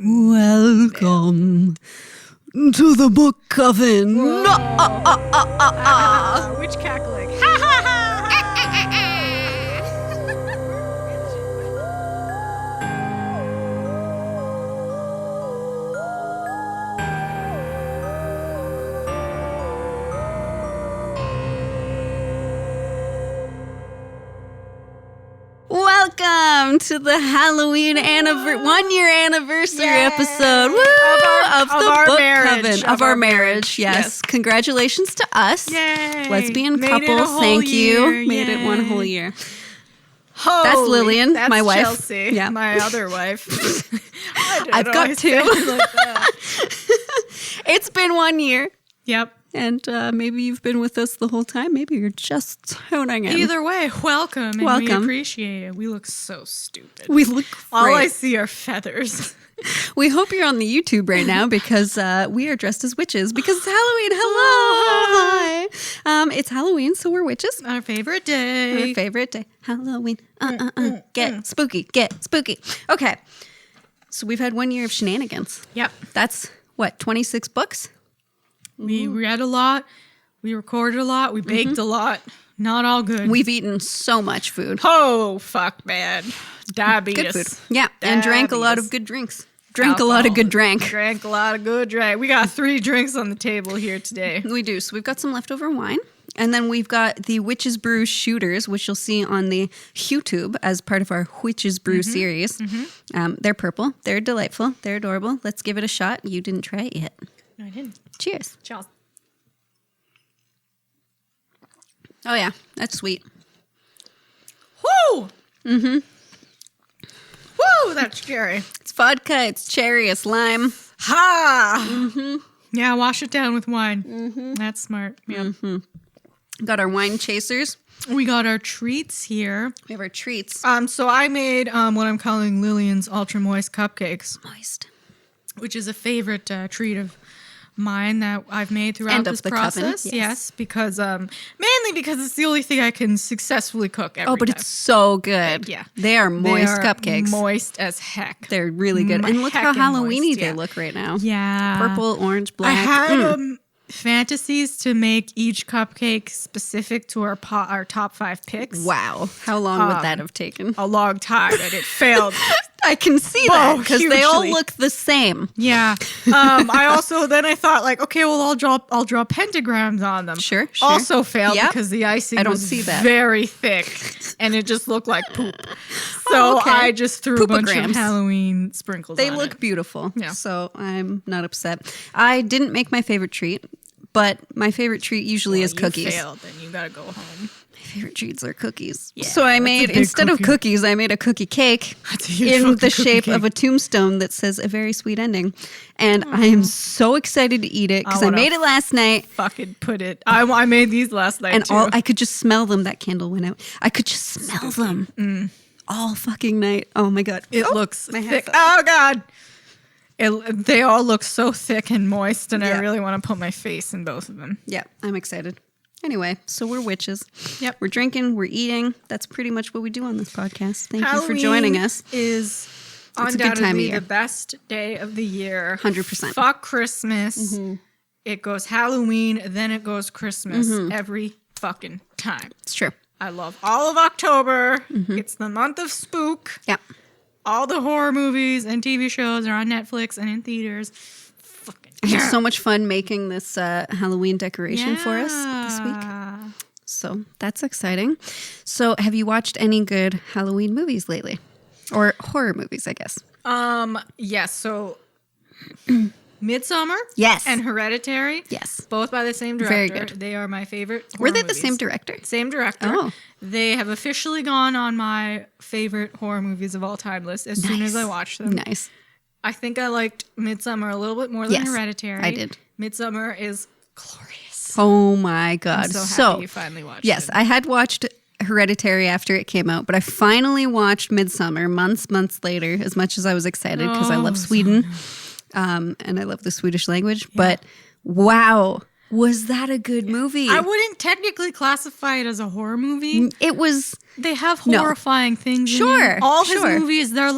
Welcome to the Book Coven. Which cackling? Welcome to the Halloween 1-year anniversary episode of the Book Coven of our marriage. Yes. Congratulations to us. Yay. Lesbian Made couple. it a whole Thank year. you. Made it Yay. one whole year. Holy, That's Lillian, that's my wife. Chelsea, Yeah. my other wife. I've got two. Like that. It's been 1 year. Yep. And maybe you've been with us the whole time. Maybe you're just tuning in. Either way, welcome. And we Welcome. appreciate it. We look so stupid. We look great. All I see are feathers. We hope you're on the YouTube right now because we are dressed as witches because it's Halloween. Hello. Hi. It's Halloween, so we're witches. Our favorite day. Our favorite day. Halloween. Get spooky. Get spooky. Okay. So we've had 1 year of shenanigans. Yep. That's what, 26 books? We read a lot. We recorded a lot. We baked a lot. Not all good. We've eaten so much food. Oh, fuck, man. Diabetes. Good food. Yeah. And drank a lot Diabetes. of good drinks. Drank a lot of good drink. Drank a lot of good drink. We got 3 drinks on the table here today. We do. So we've got some leftover wine. And then we've got the Witches Brew shooters, which you'll see on the YouTube as part of our Witches Brew series. They're purple. They're delightful. They're adorable. Let's give it a shot. You didn't try it yet. No, I didn't. Cheers. Cheers. Oh, yeah. That's sweet. Woo! Woo! That's scary. It's vodka. It's cherry. It's lime. Ha! Yeah, wash it down with wine. That's smart. Yeah. Got our wine chasers. We got our treats here. We have our treats. So I made what I'm calling Lillian's Ultra Moist Cupcakes, Moist. which is a favorite treat of mine that I've made throughout And of this the coven, process. yes. Yes, because mainly because it's the only thing I can successfully cook every Oh, but time. it's so good. Yeah. They are moist They are cupcakes. Moist as heck. They're really good. And look how Heckin' Halloween-y moist, they yeah. look right now. Yeah. Purple, orange, black. I had fantasies to make each cupcake specific to our top 5 picks. Wow. How long would that have taken? A long time, and it failed. I can see that because they all hugely. look the same. Yeah. I thought like, okay, well, I'll draw pentagrams on them. Sure. Also failed Yep. because the icing I don't was see that. very thick, and it just looked like poop. So okay. I just threw a bunch of Poopograms. Halloween sprinkles They on look it. beautiful. Yeah. So I'm not upset. I didn't make my favorite treat, but my favorite treat usually is cookies. You failed, then you gotta go home. My favorite treats are cookies. Yeah, So I that's a made, big instead of cookie. cookies, I made a cookie cake That's a huge in fucking the cookie shape cake. of a tombstone that says a very sweet ending. And I am so excited to eat it because I wanna made it last night. Fucking put it. I made these last night And too. I could just smell them. That candle went out. I could just smell them all fucking night. Oh my God. It Oh, looks my thick. hand's up. Oh God. They all look so thick and moist, and Yeah. I really want to put my face in both of them. Yeah, I'm excited. Anyway, so we're witches. Yep. We're drinking, we're eating. That's pretty much what we do on this podcast. Thank you for Halloween joining us. Is a good time of undoubtedly year. the best day of the year. 100%. Fuck Christmas. It goes Halloween, then it goes Christmas every fucking time. It's true. I love all of October. It's the month of spook. Yeah. All the horror movies and TV shows are on Netflix and in theaters. Fucking I had so much fun making this Halloween decoration for us this week. Yeah. So that's exciting. So have you watched any good Halloween movies lately? Or horror movies, I guess. Yes, so Midsummer Yes. and Hereditary. Yes. Both by the same director. Very good. They are my favorite Were horror they the movies. same director? Same director. Oh. They have officially gone on my favorite horror movies of all time list as soon as I watched them. Nice. I think I liked Midsummer a little bit more than Yes, Hereditary. I did. Midsummer is glorious. Oh my God. I'm so happy you finally watched yes, it. I had watched Hereditary after it came out, but I finally watched Midsummer months later, as much as I was excited because I love Sweden and I love the Swedish language. But wow, was that a good movie? I wouldn't technically classify it as a horror movie. It was. They have No. horrifying things. Sure, In it. All his sure. movies, they're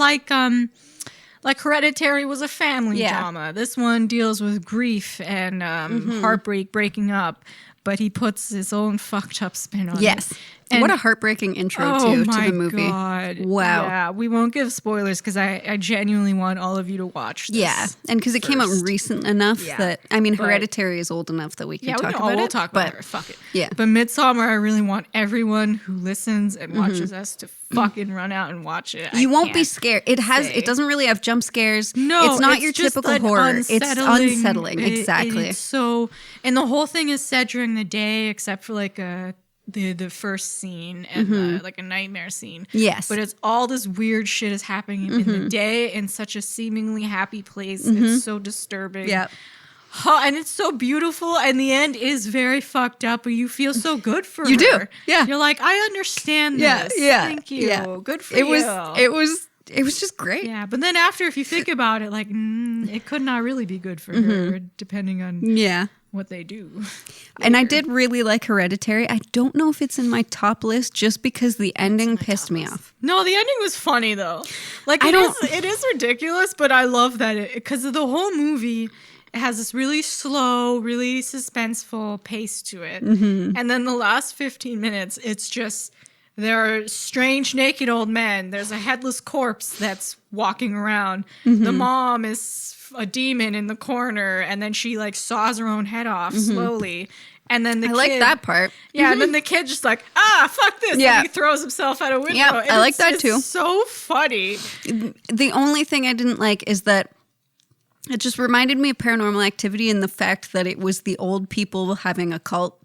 like Hereditary was a family Yeah. drama. This one deals with grief and heartbreak, breaking up, but he puts his own fucked up spin on it. Yes. And what a heartbreaking intro to the movie. God. Wow. Yeah, we won't give spoilers because I genuinely want all of you to watch this. Yeah, and because it came out recent enough that, I mean, but- Hereditary is old enough that we can talk about we'll it. talk about it. Fuck it. Yeah. But Midsommar, I really want everyone who listens and watches us to fucking run out and watch it. You won't be scared. It doesn't really have jump scares. No, it's not your just typical an horror. It's unsettling. It- Exactly. it's so, and the whole thing is set during the day, except for like the first scene and like a nightmare scene. Yes. But it's all this weird shit is happening in the day in such a seemingly happy place. It's so disturbing. Yeah. And it's so beautiful, and the end is very fucked up, but you feel so good for You her. do. Yeah. You're like, I understand Yeah, this. yeah, Thank you. yeah. Good for It you. was just great. Yeah, but then after, if you think about it, like, it could not really be good for her, depending on Yeah. what they do. And I did really like Hereditary. I don't know if it's in my top list just because the ending pissed me off. No, the ending was funny, though. Like, it is ridiculous, but I love that because the whole movie, it has this really slow, really suspenseful pace to it. And then the last 15 minutes, it's just, there are strange naked old men. There's a headless corpse that's walking around. The mom is a demon in the corner, and then she like saws her own head off slowly. And then the kid, like that part. Yeah, and then the kid just like, fuck this. Yeah. And he throws himself out a window. Yeah, And I like it's that just too. So funny. The only thing I didn't like is that it just reminded me of Paranormal Activity and the fact that it was the old people having a cult.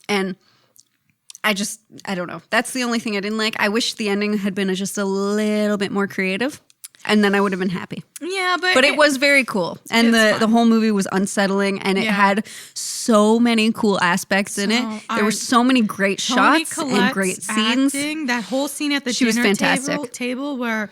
And I don't know. That's the only thing I didn't like. I wish the ending had been just a little bit more creative, and then I would have been happy. Yeah, But it was very cool. And the whole movie was unsettling, and it had so many cool aspects in it. There were so many great Toni shots and Collette's great scenes. acting, that whole scene at the She was dinner fantastic. table where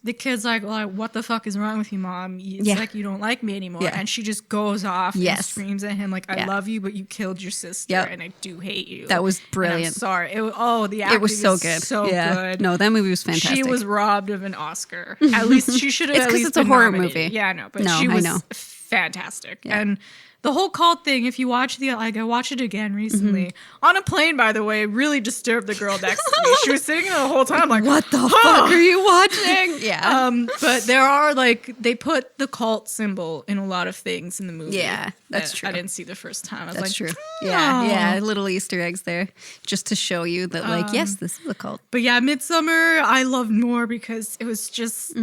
the kid's like, what the fuck is wrong with you, Mom? It's like you don't like me anymore. Yeah. And she just goes off and Yes. screams at him like, I love you, but you killed your sister, Yep. and I do hate you. That was And I'm brilliant. sorry. The acting It was so is good. so good. No, that movie was fantastic. She was robbed of an Oscar. At least she should have. It's at 'cause least it's a been horror nominated. movie. Yeah, I know, but No, she I was know. fantastic. Yeah. And the whole cult thing, if you watch I watched it again recently on a plane, by the way, really disturbed the girl next to me. She was sitting there the whole time like, what the fuck are you watching? Yeah. but there are they put the cult symbol in a lot of things in the movie. Yeah, that's that true. I didn't see the first time. I was That's like, true. "Oh." Yeah, little Easter eggs there just to show you that, yes, this is a cult. But yeah, Midsummer I loved more because it was just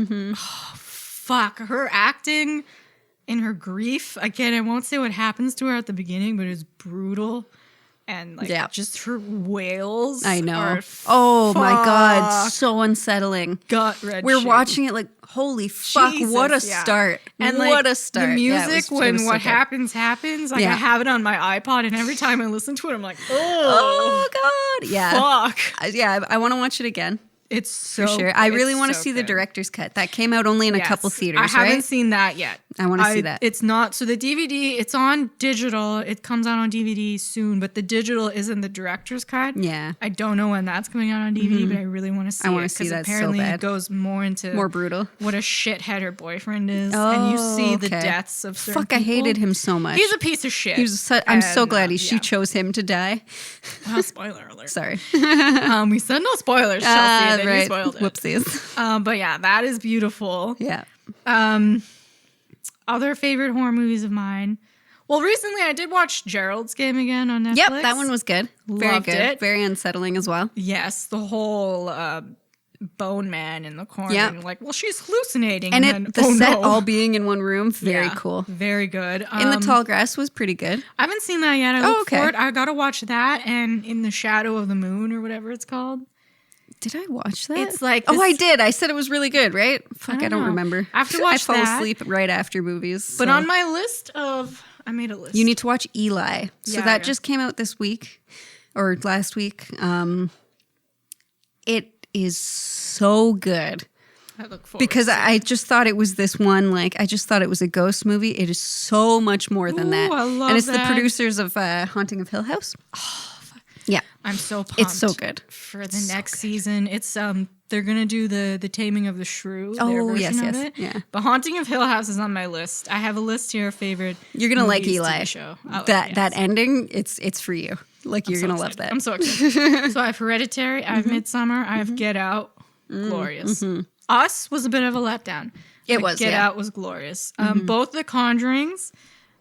fuck her acting and her grief. Again, I won't say what happens to her at the beginning, but it's brutal. And just her wails. I know. Are Oh my God, fuck so unsettling. gut-wrenching. We're watching it like, holy fuck, what a Jesus, yeah. start. And what a start. The Yeah, music it was when so what good. happens. Like Yeah. I have it on my iPod, and every time I listen to it, I'm like, Oh God. Yeah. fuck. I want to watch it again. It's so For sure. I really it's want to so see the good. director's cut. That came out only in a Yes. couple theaters, I haven't right? seen that yet. I wanna see that. It's not. So the DVD, it's on digital. It comes out on DVD soon, but the digital isn't the director's cut. Yeah. I don't know when that's coming out on DVD, but I really want to see it. I wanna see 'cause that so apparently bad. it goes more into More brutal. what a shithead her boyfriend is. And you see the okay. deaths of certain Fuck, I hated people. him so much. He's a piece of shit. I'm so And, glad she yeah. chose him to die. Well, spoiler alert. Sorry. We said no spoilers, Chelsea, and then you right. spoiled it. Whoopsies. But yeah, that is beautiful. Yeah. Other favorite horror movies of mine. Well, recently I did watch Gerald's Game again on Netflix. Yep, that one was good. Very Loved good. it. Very unsettling as well. Yes, the whole bone man in the corner. Yep. And like, well, she's hallucinating. And then, the set all being in one room, very Yeah, cool. Very good. In the Tall Grass was pretty good. I haven't seen that yet. I look okay. forward. I gotta watch that and In the Shadow of the Moon or whatever it's called. Did I watch that? It's like I this- did. I said it was really good, right? Fuck, I don't know. remember. I have to watch I fall that. asleep right after movies. But so. on my list of, I made a list. You need to watch Eli. So Yeah, that yeah. just came out this week or last week. It is so good. I look forward Because to it. I just thought it was this one, I just thought it was a ghost movie. It is so much more than that. Ooh, I love and it's that. the producers of Haunting of Hill House. Yeah. I'm so pumped. It's so good. For the next season. It's they're gonna do the Taming of the Shrew. Their version of it. Yeah. The Haunting of Hill House is on my list. I have a list here of favorite. You're gonna like movies, Eli. TV show. That ending, it's for you. Like you're gonna love that. I'm so excited. So I have Hereditary. I have Midsommar. I have Get Out. Glorious. Us was a bit of a letdown. It was. Get Out was glorious. Both The Conjurings,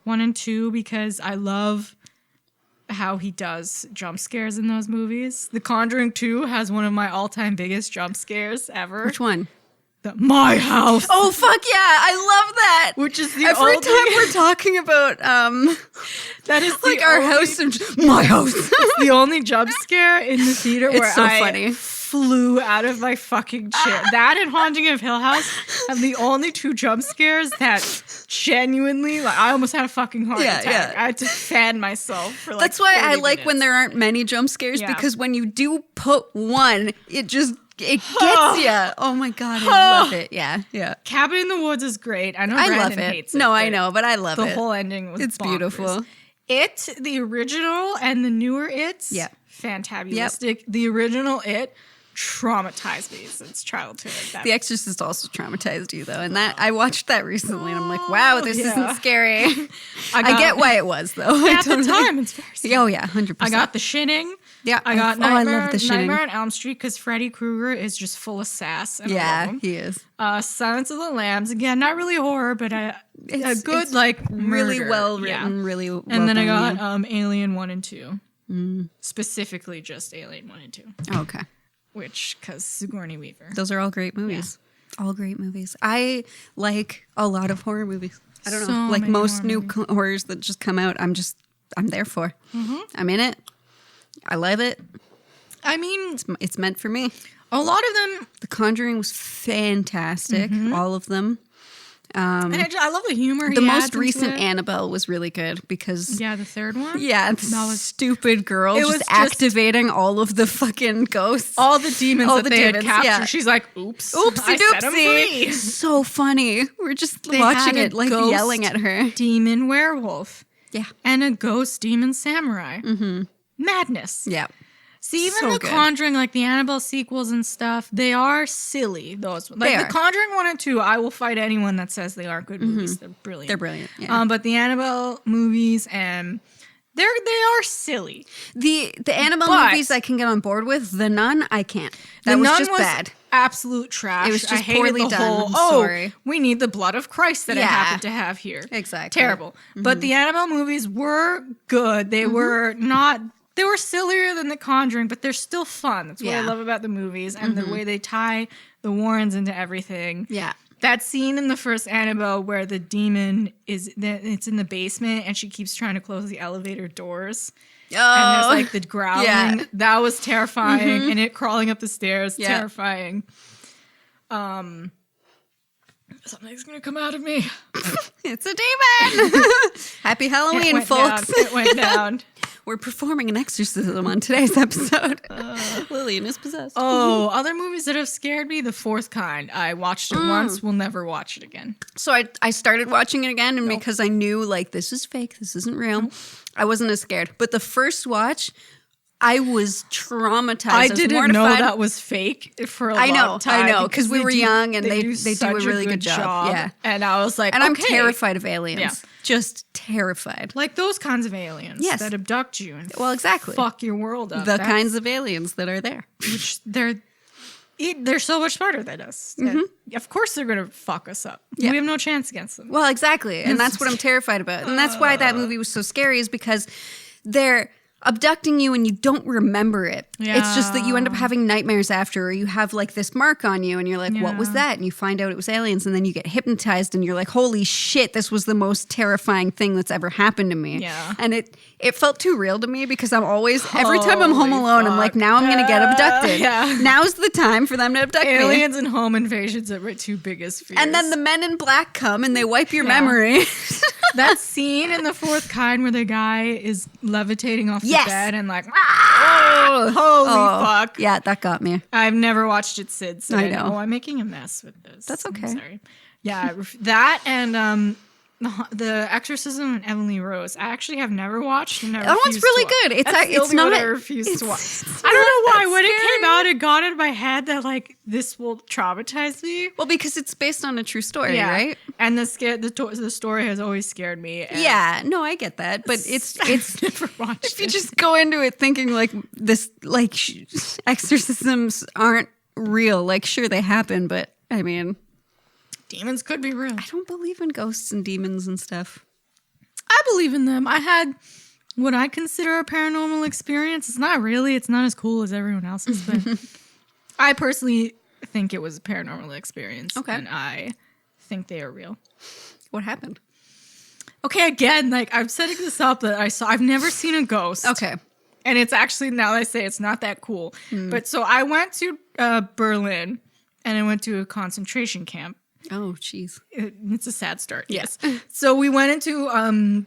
1 and 2, because I love how he does jump scares in those movies. The Conjuring 2 has one of my all-time biggest jump scares ever. Which one? My house. Oh fuck yeah! I love that. Which is the every only time we're talking about that is like our house and my house. The only jump scare in the theater It's where so I funny. flew out of my fucking chair. That and Haunting of Hill House have the only 2 jump scares that genuinely, like, I almost had a fucking heart attack. Yeah. I had to fan myself for like That's why I 40 like when minutes. there aren't many jump scares because when you do put one, it gets you. Oh my god, I love it. Yeah. Cabin in the Woods is great. I know I Brandon love it. hates it. No, I but know, but I love the it. whole ending was It's bonkers. beautiful. It, the original and the newer It's, Yeah. fantabulistic. The original It traumatized me since childhood. The Exorcist also traumatized you though, and that I watched that recently, and I'm like, wow, this isn't scary. I get why it was though. At the time, it's very scary. Oh yeah, 100%. I got The Shining. Yeah, I got I Nightmare, love The Shining. Nightmare on Elm Street because Freddy Krueger is just full of sass. And I love him. he is. Silence of the Lambs, again, not really horror, but a good like really murder. well written, really well And then I done, got Alien 1 and 2. Specifically just Alien 1 and 2. okay. Which, because Sigourney Weaver. Those are all great movies. All great movies. I like a lot of horror movies. I don't know, So like many most horror new horrors that just come out. I'm there for. I'm in it. I love it. I mean, It's meant for me. a lot of them, The Conjuring was fantastic. All of them. and I love the humor. The most recent Annabelle was really good because the third one. yeah, that was stupid girl was just activating all of the fucking ghosts. All the demons All that the they demons, had captured. yeah. She's like, oops. Oopsie I set 'em free. doopsie. So funny. We're just They watching had it, a like ghost yelling at her. Demon werewolf. Yeah. And a ghost demon samurai. Madness. Yeah. See, even So the good. Conjuring, like the Annabelle sequels and stuff, they are silly. Those like They the are. Conjuring 1 and 2, I will fight anyone that says they aren't good movies. They're brilliant. They're brilliant. Yeah. But the Annabelle movies and they are silly. The Annabelle But- movies I can get on board with. The Nun, I can't. That The was Nun just bad. Absolute trash. It was just I hated poorly the done. whole, I'm oh, sorry. we need the blood of Christ that I Yeah. happen to have here. Exactly. Terrible. But the Annabelle movies were good. They were not. They were sillier than The Conjuring, but they're still fun. That's what I Yeah. love about the movies and the way they tie the Warrens into everything. Yeah. That scene in the first Annabelle where the demon it's in the basement and she keeps trying to close the elevator doors. Oh. And there's like the growling. Yeah. That was terrifying. And it crawling up the stairs, Yeah. terrifying. Something's gonna come out of me. It's a demon. Happy Halloween, folks. It went down. We're performing an exorcism on today's episode. Lillian is possessed. Oh, other movies that have scared me. The Fourth Kind. I watched it once. Will never watch it again. So I started watching it again, and because I knew like this is fake, this isn't real, I wasn't as scared. But the first watch, I was traumatized. I was didn't know mortified. that was fake for a long time. I know, because we were young and they do a such really good job. Yeah. And I was like, And I'm okay. terrified of aliens. Yeah. Just terrified. Like those kinds of aliens Yes. that abduct you and Well, exactly. fuck your world up. The kinds of aliens that are there. Which they're so much smarter than us. And of course they're gonna fuck us up. Yeah. We have no chance against them. Well, exactly. And that's what I'm terrified about. And that's why that movie was so scary, is because they're abducting you and you don't remember it. It's just that you end up having nightmares after, or you have like this mark on you and you're like, what was that? And you find out it was aliens, and then you get hypnotized and you're like, holy shit, this was the most terrifying thing that's ever happened to me. Yeah. And it felt too real to me, because I'm always, every time I'm home Holy alone, I'm like, fuck. now I'm going to get abducted. Yeah. Now's the time for them to abduct me. Aliens and home invasions are my two biggest fears. And then the men in black come and they wipe your memory. that scene in The Fourth Kind where the guy is levitating off the Yes. bed and like, holy fuck. Yeah, that got me. I've never watched it since. I know. I'm making a mess with this. That's okay. I'm sorry. Yeah, that and the Exorcism and Emily Rose. I actually have never watched. And never That one's really good. It's not. I refuse to watch. I don't know why. When it came out, it got in my head that like this will traumatize me. Well, because it's based on a true story, right? And the story has always scared me. Yeah, no, I get that, but it's never watched. If you just go into it thinking like this, like exorcisms aren't real. Like, sure they happen, but I mean, demons could be real. I don't believe in ghosts and demons and stuff. I believe in them. I had what I consider a paranormal experience. It's not really. It's not as cool as everyone else's, but I personally think it was a paranormal experience. Okay. And I think they are real. What happened? Okay, again, like I'm setting this up that I've never seen a ghost. Okay. And it's actually, now that I say it's not that cool. But so I went to Berlin and I went to a concentration camp. Oh, jeez. It's a sad start. Yes. So we went into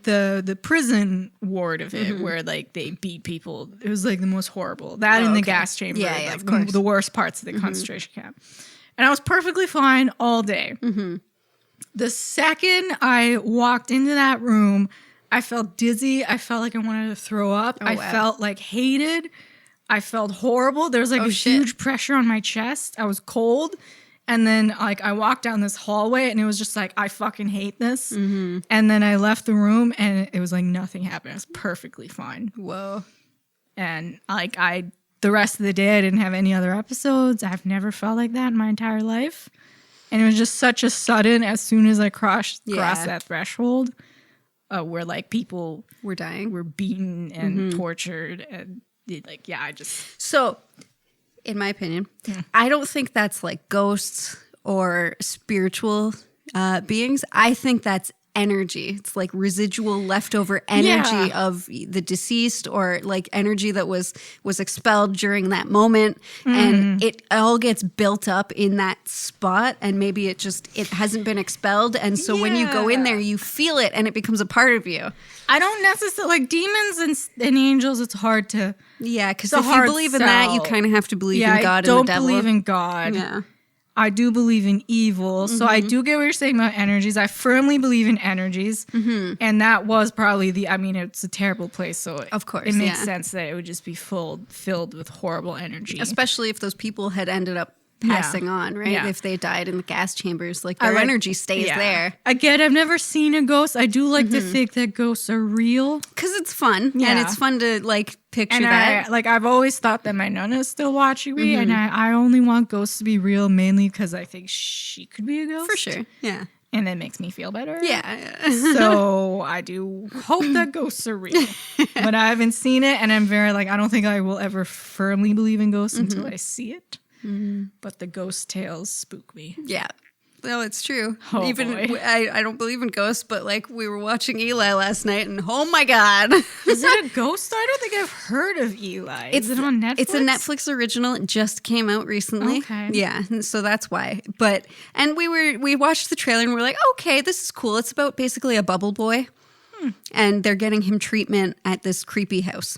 the prison ward of it where like they beat people. It was like the most horrible. That in the gas chamber. Yeah, like of course. the worst parts of the concentration camp. And I was perfectly fine all day. The second I walked into that room, I felt dizzy. I felt like I wanted to throw up. I felt like hated. I felt horrible. There was like huge pressure on my chest. I was cold. And then like I walked down this hallway and it was just like, I fucking hate this. And then I left the room and it was like nothing happened. I was perfectly fine. Whoa. And like the rest of the day I didn't have any other episodes. I've never felt like that in my entire life. And it was just such a sudden, as soon as I crossed that threshold, where like people were dying, were beaten and tortured, and So, in my opinion, I don't think that's like ghosts or spiritual beings. I think that's energy. It's like residual leftover energy of the deceased, or like energy that was expelled during that moment, and it all gets built up in that spot, and maybe it hasn't been expelled, and so when you go in there you feel it and it becomes a part of you. I don't necessarily like demons and angels. It's hard to because if you believe in that, you kind of have to believe in God and the devil. I don't believe in God. Yeah. I do believe in evil. So I do get what you're saying about energies. I firmly believe in energies. And that was probably it's a terrible place. So of course, it makes sense that it would just be filled with horrible energy. Especially if those people had ended up passing on, right? Yeah. If they died in the gas chambers, like their energy stays there. Again, I've never seen a ghost. I do like to think that ghosts are real. Because it's fun. Yeah. And it's fun to like picture that. I've always thought that my Nana's still watching me, and I only want ghosts to be real, mainly because I think she could be a ghost. For sure. Yeah. And it makes me feel better. Yeah. So I do hope that ghosts are real. But I haven't seen it, and I'm very I don't think I will ever firmly believe in ghosts until I see it. But the ghost tales spook me. Yeah. Well, it's true. Oh, even boy. I don't believe in ghosts, but like we were watching Eli last night, and oh my god, is it a ghost? I don't think I've heard of Eli. Is it on Netflix? It's a Netflix original. It just came out recently. Okay. Yeah, and so that's why. And we watched the trailer and we're like, okay, this is cool. It's about basically a bubble boy, and they're getting him treatment at this creepy house.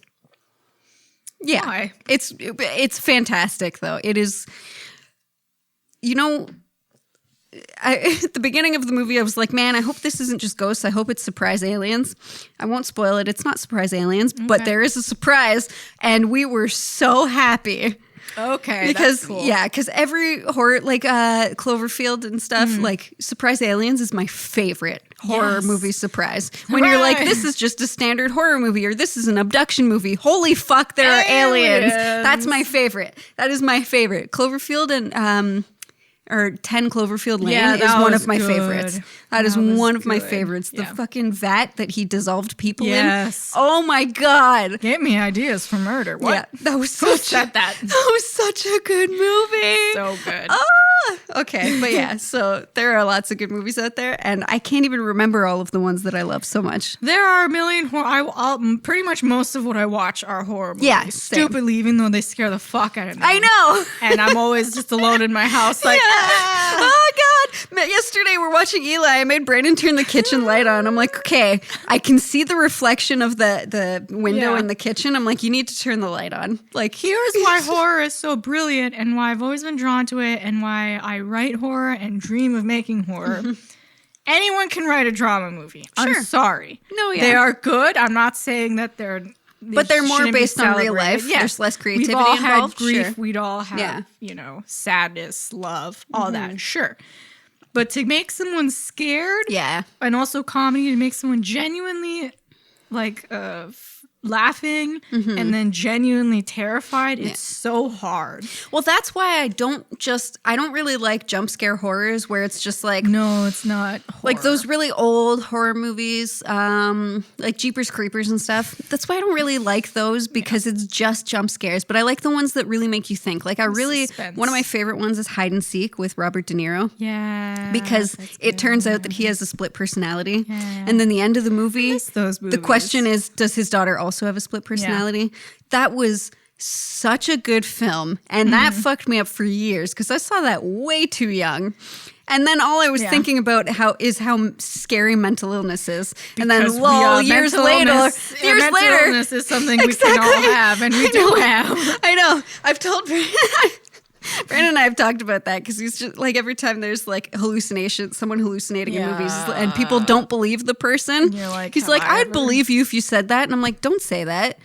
Yeah, why? It's fantastic though. It is. At the beginning of the movie, I was like, man, I hope this isn't just ghosts. I hope it's surprise aliens. I won't spoil it. It's not surprise aliens, but there is a surprise. And we were so happy. Okay, because that's cool. Because every horror, like Cloverfield and stuff, like surprise aliens is my favorite horror movie surprise. When you're like, this is just a standard horror movie, or this is an abduction movie. Holy fuck, there are aliens. That's my favorite. That is my favorite. Cloverfield and or 10 Cloverfield Lane is one of my favorites. That is one of my favorites. The fucking vat that he dissolved people in. Oh my god. Get me ideas for murder. What? Yeah, that was such that was such a good movie. So good. Okay, but yeah, so there are lots of good movies out there, and I can't even remember all of the ones that I love so much. There are a million pretty much most of what I watch are horror movies. Yeah, stupidly, even though they scare the fuck out of me. I know. And I'm always just alone in my house like, oh god. Yesterday we're watching Eli. I made Brandon turn the kitchen light on. I'm like, okay, I can see the reflection of the window in the kitchen. I'm like, you need to turn the light on. Like, here's why horror is so brilliant, and why I've always been drawn to it, and why I write horror and dream of making horror. anyone can write a drama movie. Sure. I'm sorry. No, yeah. They are good. I'm not saying that they're... But they're more based on real life. Yeah. There's less creativity We've all involved. had grief. Sure. We'd all have, sadness, love, all that. Sure. But to make someone scared, and also comedy, to make someone genuinely laughing and then genuinely terrified, it's so hard. Well, that's why I don't really like jump scare horrors where it's just like, no, it's not horror. Like those really old horror movies, like Jeepers Creepers and stuff. That's why I don't really like those, because it's just jump scares. But I like the ones that really make you think. Like Suspense. One of my favorite ones is Hide and Seek with Robert De Niro. Yeah. Because it turns out that he has a split personality. Yeah. And then the end of the movie, the question is, does his daughter also have a split personality? Yeah. That was such a good film. And that fucked me up for years because I saw that way too young. And then all I was thinking about how scary mental illness is. And then years later, illness is something we can all have, and we do have. I know. I've told Brandon and I have talked about that because he's just like, every time there's like someone hallucinating in movies, and people don't believe the person. You're like, he's like, I'd believe you if you said that. And I'm like, don't say that.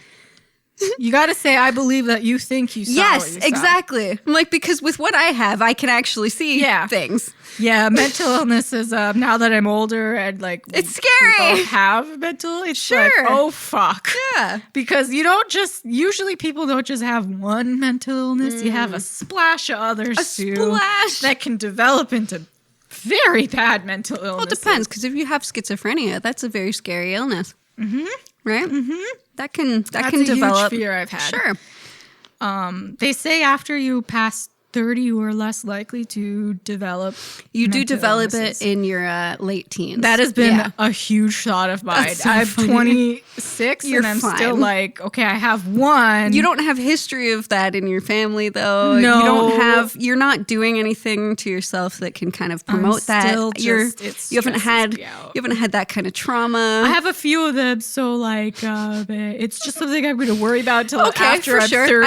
You got to say, I believe that you think you saw what you saw. Exactly. I'm like, because with what I have, I can actually see things. Yeah, mental illness is, now that I'm older and like... It's scary. We have mental, it's like, oh, fuck. Yeah. Because usually people don't just have one mental illness. You have a splash of others too. That can develop into very bad mental illness. Well, it depends, because if you have schizophrenia, that's a very scary illness. Mm-hmm. Right? Mm-hmm. That can develop. Huge fear I've had. Sure. They say after you pass 30, you are less likely to develop. You do develop it in your late teens. That has been a huge thought of mine. So I'm funny. 26 and I'm still like, okay, I have one. You don't have history of that in your family, though. No. You're not doing anything to yourself that can kind of promote that. You haven't had that kind of trauma. I have a few of them, so like it's just something I'm going to worry about till after I'm 30.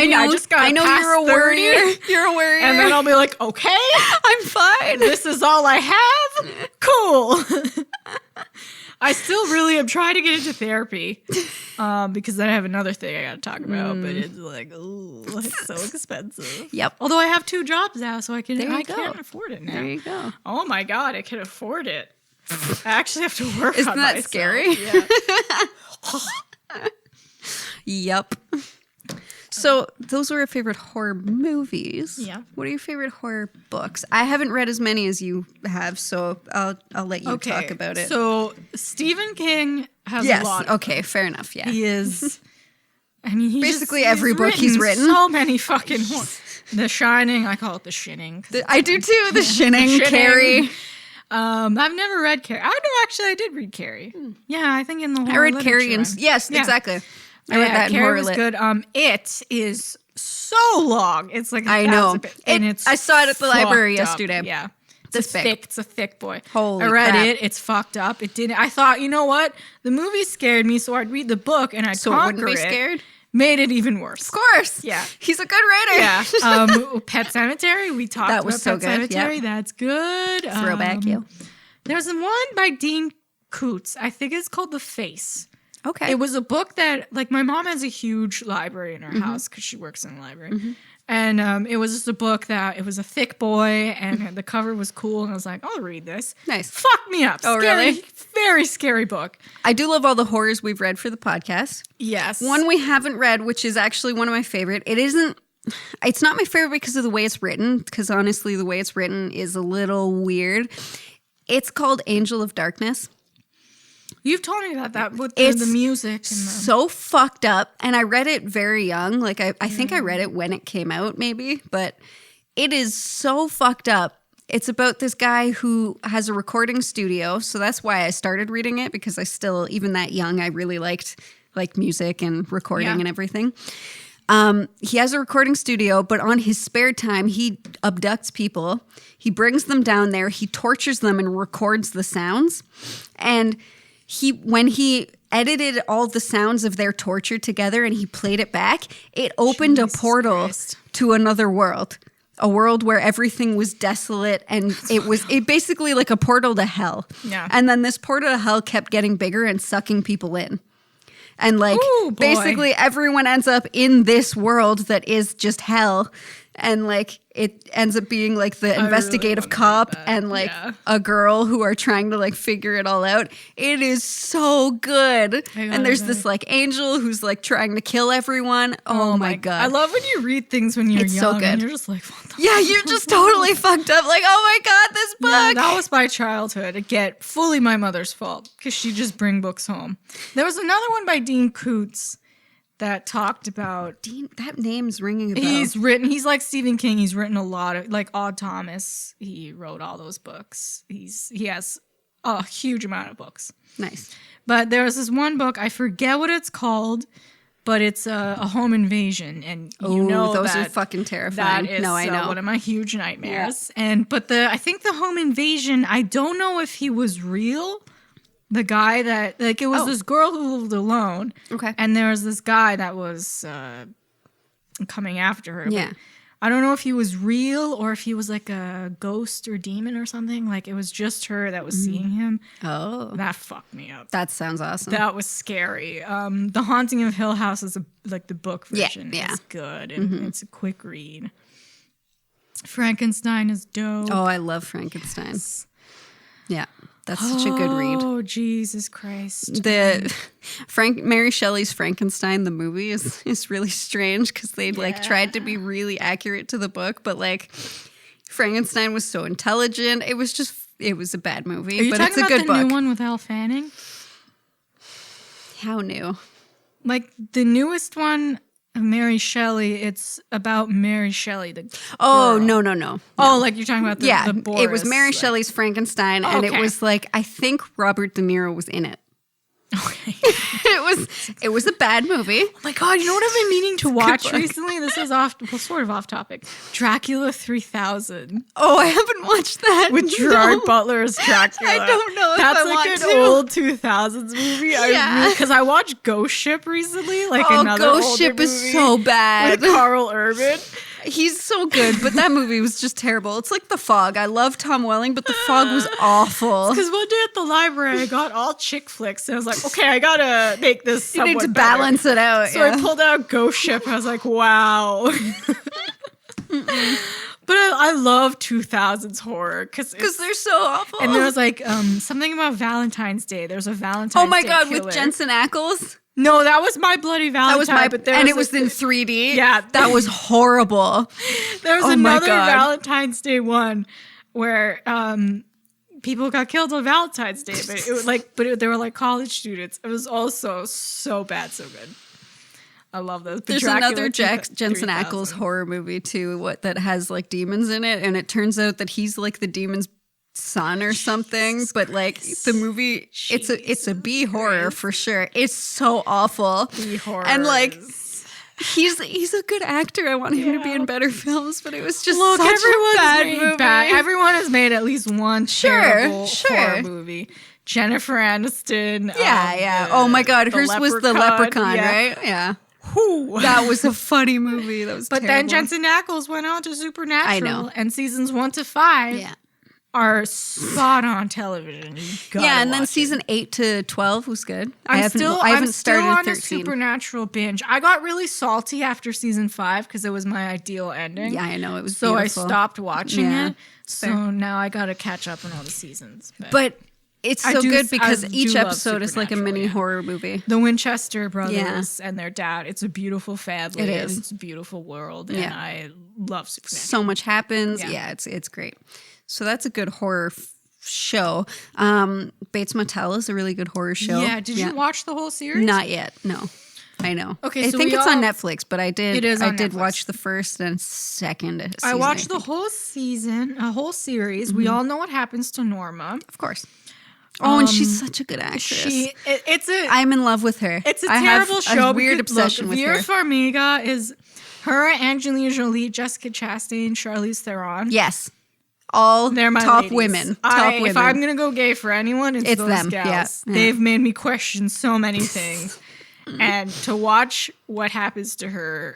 I know you're a worrier. You're a worrier. And then I'll be like, okay, I'm fine. This is all I have. Cool. I still really am trying to get into therapy because then I have another thing I got to talk about, but it's like, ooh, it's so expensive. Yep. Although I have 2 jobs now, so I can't afford it now. There you go. Oh my God, I can afford it. I actually have to work Isn't on that myself. scary? Yeah. Yep. So those were our favorite horror movies. Yeah. What are your favorite horror books? I haven't read as many as you have, so I'll let you talk about it. So Stephen King has a lot. Okay, fair enough. Yeah. He is. I mean, he's basically every book he's written. So many fucking The Shining. I call it The Shinning. I do too. The Shinning. Carrie. I've never read Carrie. I know. Actually, I did read Carrie. Yeah, I think in the horror. I read Carrie and exactly. I read that in Carrie horror was lit. good. It is so long. It's like I know, and I saw it at the library yesterday. Yeah, it's thick. It's a thick boy. Holy I read crap. it. It's fucked up. It didn't. I thought, you know what? The movie scared me, so I'd read the book and I'd conquer it wouldn't be scared. Made it even worse. Of course. Yeah. He's a good writer. Yeah. Pet Cemetery. We talked that about was so Pet good. Cemetery. Yep. That's good. Throwback, you. There's one by Dean Koontz. I think it's called The Face. Okay. It was a book that, like, my mom has a huge library in her house because she works in the library. Mm-hmm. And it was just a book that, it was a thick boy and the cover was cool. And I was like, I'll read this. Nice. Fuck me up. Oh, scary, really? Very scary book. I do love all the horrors we've read for the podcast. Yes. One we haven't read, which is actually one of my favorite. It's not my favorite because of the way it's written, because honestly, the way it's written is a little weird. It's called Angel of Darkness. You've told me about that with the music. And so fucked up. And I read it very young. Like, I think I read it when it came out, maybe. But it is so fucked up. It's about this guy who has a recording studio. So that's why I started reading it, because I still, even that young, I really liked like music and recording and everything. He has a recording studio, but on his spare time, he abducts people. He brings them down there. He tortures them and records the sounds. And when he edited all the sounds of their torture together and he played it back, it opened a portal to another world. a world where everything was desolate and it basically like a portal to hell. Yeah. And then this portal to hell kept getting bigger and sucking people in. And like basically everyone ends up in this world that is just hell. And like it ends up being like the investigative cop and like a girl who are trying to like figure it all out. It is so good. And there's this like angel who's like trying to kill everyone. Oh my God. I love when you read things when you're young. So good. And you're just like, what the yeah, you're just totally fucked up. Like, oh my God, this book. Yeah, that was my childhood. Again, fully my mother's fault because she just bring books home. There was another one by Dean Koontz that talked about Dean. That name's ringing a bell. He's like Stephen King. He's written a lot of like Odd Thomas. He wrote all those books. He has a huge amount of books. Nice. But there was this one book, I forget what it's called, but it's a home invasion, and those are fucking terrifying. That is I know. One of my huge nightmares. Yeah. But I think the home invasion, I don't know if he was real. The guy that, like, it was this girl who lived alone. Okay. And there was this guy that was coming after her. Yeah. But I don't know if he was real or if he was like a ghost or demon or something. Like, it was just her that was seeing him. Oh. That fucked me up. That sounds awesome. That was scary. The Haunting of Hill House is like the book version. Yeah. It's good and it's a quick read. Frankenstein is dope. Oh, I love Frankenstein. Yeah. That's such a good read. Oh, Jesus Christ. Mary Shelley's Frankenstein, the movie, is really strange because they like tried to be really accurate to the book, but like Frankenstein was so intelligent. It was a bad movie, but it's a good book. The new one with Elle Fanning? How new? Like the newest one of Mary Shelley, it's about Mary Shelley, the girl. Oh, no. Oh, like you're talking about the Boris, it was Mary Shelley's Frankenstein, and it was like, I think Robert De Niro was in it. Okay. it was a bad movie. Oh my God, you know what I've been meaning to watch recently? This is sort of off topic. Dracula 3000. Oh, I haven't watched that. With Gerard Butler as Dracula. I don't know if That's I like want an to. old 2000s movie. Yeah. Because I watched Ghost Ship recently. Like another Ghost Ship is so bad. With Carl Urban. He's so good, but that movie was just terrible. It's like The Fog. I love Tom Welling, but The Fog was awful. Because one day at the library, I got all chick flicks. And I was like, okay, I got to make this somewhat You need to better. balance it out. So I pulled out Ghost Ship. And I was like, wow. But I love 2000s horror. Because they're so awful. And there was like something about Valentine's Day. There's a Valentine's Day Oh my God, killer. with Jensen Ackles? No, that was My Bloody Valentine. And it was in 3D. Yeah. That was horrible. There was another Valentine's Day one where people got killed on Valentine's Day, but it was like, they were like college students. It was also so bad, so good. I love those. There's another Jensen Ackles horror movie too, that has like demons in it, and it turns out that he's like the demon's son or something, but like the movie, it's a B horror for sure. It's so awful. B horror, and like he's a good actor. I want him to be in better films, but it was just such a bad movie. Everyone has made at least one terrible horror movie. Jennifer Aniston. Yeah. Oh my God, hers was the Leprechaun, right? Yeah. That was a funny movie. That was. But terrible. Then Jensen Ackles went on to Supernatural. I know. And seasons 1 to 5. Yeah. Are spot on television. And then season 8 to 12 was good. I haven't started on 13. A Supernatural binge. I got really salty after season 5 because it was my ideal ending. Yeah, I know, it was so beautiful. I stopped watching it. So now I got to catch up on all the seasons. But it's so good because each episode is like a mini horror movie. The Winchester brothers and their dad. It's a beautiful family. It is. It's a beautiful world, and I love Supernatural. So much happens. Yeah, it's great. So that's a good horror show. Bates Motel is a really good horror show. Yeah. Did you watch the whole series? Not yet. No. I know. Okay, I think it's on Netflix, but I did. It is on I did Netflix. watch the first and second season. I watched the whole season, a whole series. We all know what happens to Norma, of course. Oh, and she's such a good actress. I'm in love with her. It's a terrible show. I have a weird obsession with her. Vera Farmiga is her, Angelina Jolie, Jessica Chastain, Charlize Theron. Yes. All they're my top ladies. women. If I'm gonna go gay for anyone, it's those them. gals. Yeah. They've made me question so many things, and to watch what happens to her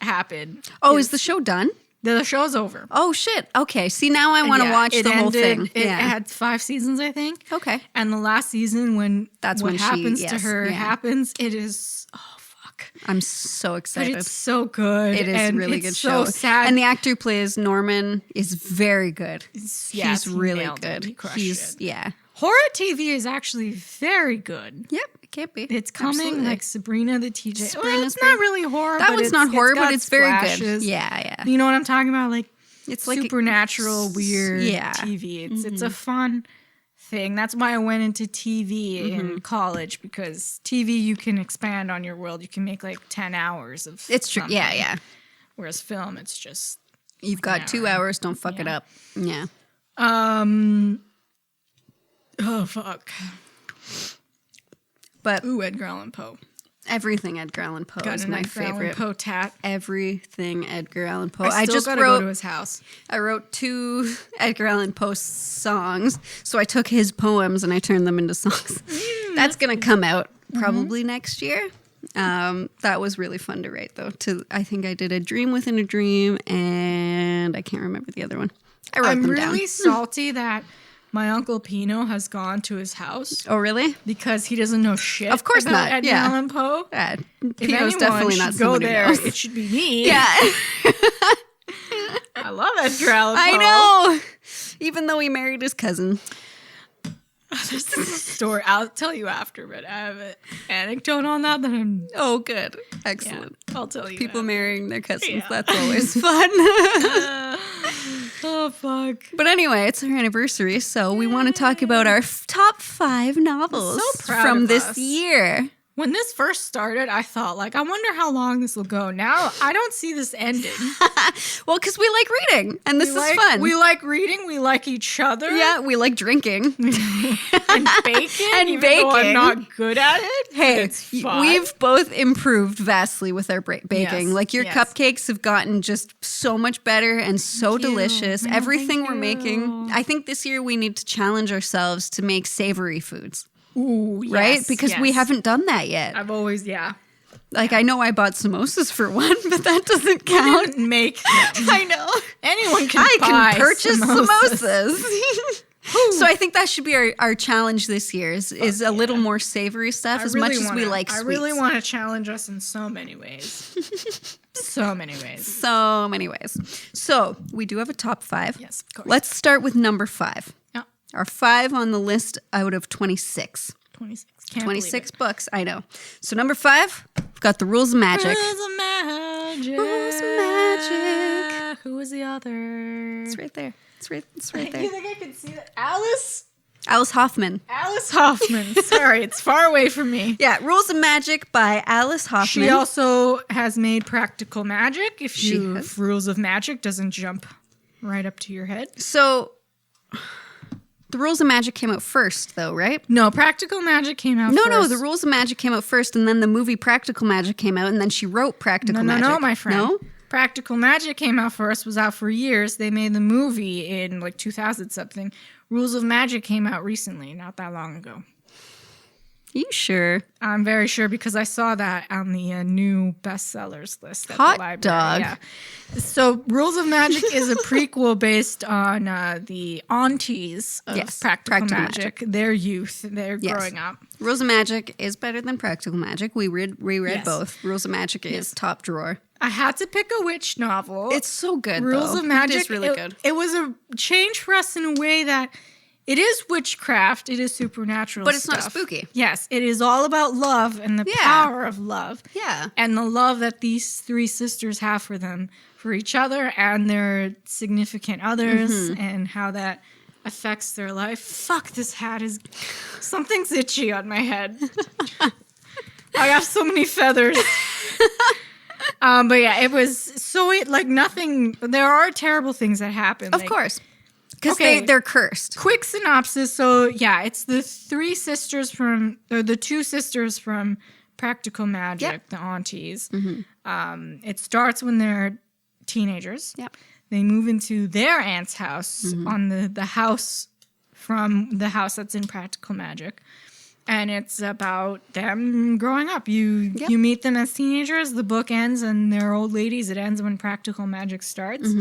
happen. Oh, is the show done? The show's over. Oh, shit. Okay. See, now I want to watch the whole thing. It had 5 seasons, I think. Okay. And the last season, when That's what when happens she, to her happens, it is, oh, fuck. I'm so excited. But it's so good. It is a really good show. So sad. And the actor who plays Norman is very good. Yes, He's really nailed good. it. He crushed it. Yeah. Horror TV is actually very good. Yep. It can't be. It's coming like Sabrina the TJ. Sabrina's Well, it's not really horror. That but one's not horror, but it's very splashes. good. Yeah. You know what I'm talking about? Like It's like supernatural, weird yeah. TV. It's a fun thing. That's why I went into TV in college, because TV you can expand on your world. You can make like 10 hours of It's true. something. Yeah. Whereas film, it's just You've got 2 hours. Don't fuck it up. Yeah. Oh fuck. But Ooh, Edgar Allan Poe. everything Edgar Allan Poe is my favorite. Edgar Allan Poe tat. Everything Edgar Allan Poe. I just gotta go to his house. I wrote 2 Edgar Allan Poe songs. So I took his poems and I turned them into songs. That's gonna come out probably next year. That was really fun to write though. I think I did A Dream Within a Dream and I can't remember the other one. I wrote them down. I'm really salty that my Uncle Pino has gone to his house. Oh, really? Because he doesn't know shit. Of course about not. Edgar Allan Poe. If If Pino's anyone definitely not should go someone who there, knows. it should be me. Yeah. I love Edgar Allan Poe. I know. Even though he married his cousin. This is a story I'll tell you after, but I have an anecdote on that I'm. Oh, good. Excellent. I'll tell you. People after. marrying their cousins. Yeah. That's always fun. Oh fuck. But anyway, it's our anniversary, so we want to talk about our top 5 novels So proud from of this us. year. When this first started, I thought, like, I wonder how long this will go. Now, I don't see this ending. Well, because we like reading, and this is fun. We like reading. We like each other. Yeah, we like drinking. And baking. And even though I'm baking. not good at it. Hey, it's fun. we've both improved vastly with our baking. Yes, Like your yes. cupcakes have gotten just so much better and so Thank you. delicious. Oh, Everything thank we're making. you. I think this year we need to challenge ourselves to make savory foods, Ooh, right? yes, Because we yes. haven't done that yet. I've always, Like I know I bought samosas for one, but that doesn't count. make them. I know. Anyone can I buy can purchase samosas. samosas. So I think that should be our challenge this year is a little more savory stuff as much as we like sweets. I really want to challenge us in so many ways. So many ways. So many ways. So we do have a top 5. Yes, of course. Let's start with number 5. Yeah. Our 5 on the list out of 26. 26. Can't 26 books, I know. So number 5, we've got The Rules of Magic. Rules of Magic. Rules of Magic. Who was the other? It's right there. It's right You there. think I can see that? Alice Hoffman. Hoffman. Sorry, it's far away from me. Yeah, Rules of Magic by Alice Hoffman. She also has made Practical Magic. If She has. Rules of Magic doesn't jump right up to your head. So The Rules of Magic came out first, though, right? No, Practical Magic came out No, first. The Rules of Magic came out first, and then the movie Practical Magic came out, and then she wrote Practical Magic. No, my friend. No? Practical Magic came out first, was out for years. They made the movie in like 2000 something. Rules of Magic came out recently, not that long ago. You sure? I'm very sure because I saw that on the new bestsellers list at Hot the library. dog. Yeah. So Rules of Magic is a prequel based on the aunties of Yes, Practical Practical Magic, their youth, their Yes. growing up. Rules of Magic is better than Practical Magic. We reread Yes. both. Rules of Magic is top drawer. I had to pick a witch novel. It's so good, Rules though. of Magic It is really good. It was a change for us in a way that it is witchcraft, it is supernatural But it's not stuff. spooky. Yes, it is all about love and the power of love. Yeah. And the love that these 3 sisters have for them, for each other and their significant others, Mm-hmm. and how that affects their life. Fuck, this hat is... Something's itchy on my head. I have so many feathers. But yeah, it was so... nothing... There are terrible things that happen. Of course. Because Okay. they're cursed. Quick synopsis. So yeah, it's the 3 sisters or the 2 sisters from Practical Magic, Yep. the aunties. It starts when they're teenagers. Yep. They move into their aunt's house on the house from the house that's in Practical Magic. And it's about them growing up. You meet them as teenagers. The book ends and they're old ladies. It ends when practical magic starts.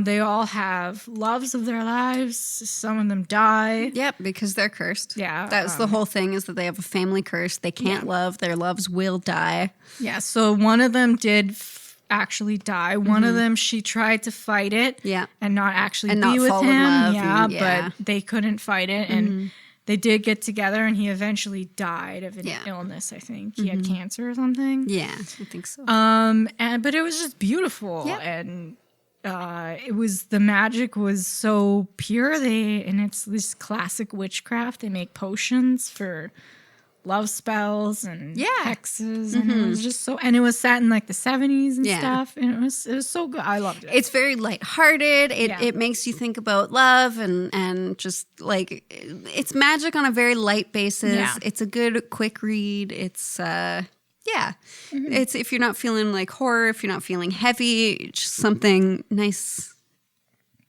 They all have loves of their lives. Some of them die. Yep, because they're cursed. Yeah. That's the whole thing, is that they have a family curse. They can't love. Their loves will die. Yeah, so one of them did actually die. One of them, she tried to fight it and not actually be not with fall in him. love But they couldn't fight it. And they did get together, and he eventually died of an illness, I think. He had cancer or something. Yeah, I think so. But it was just beautiful. And the magic was so pure. And it's this classic witchcraft. They make potions for love spells and hexes, and it was just so. And it was set in like the 70s and stuff, and it was so good. I loved it. It's very lighthearted. It makes you think about love and just like it's magic on a very light basis. Yeah. It's a good quick read. It's it's if you're not feeling like horror, if you're not feeling heavy, just something nice,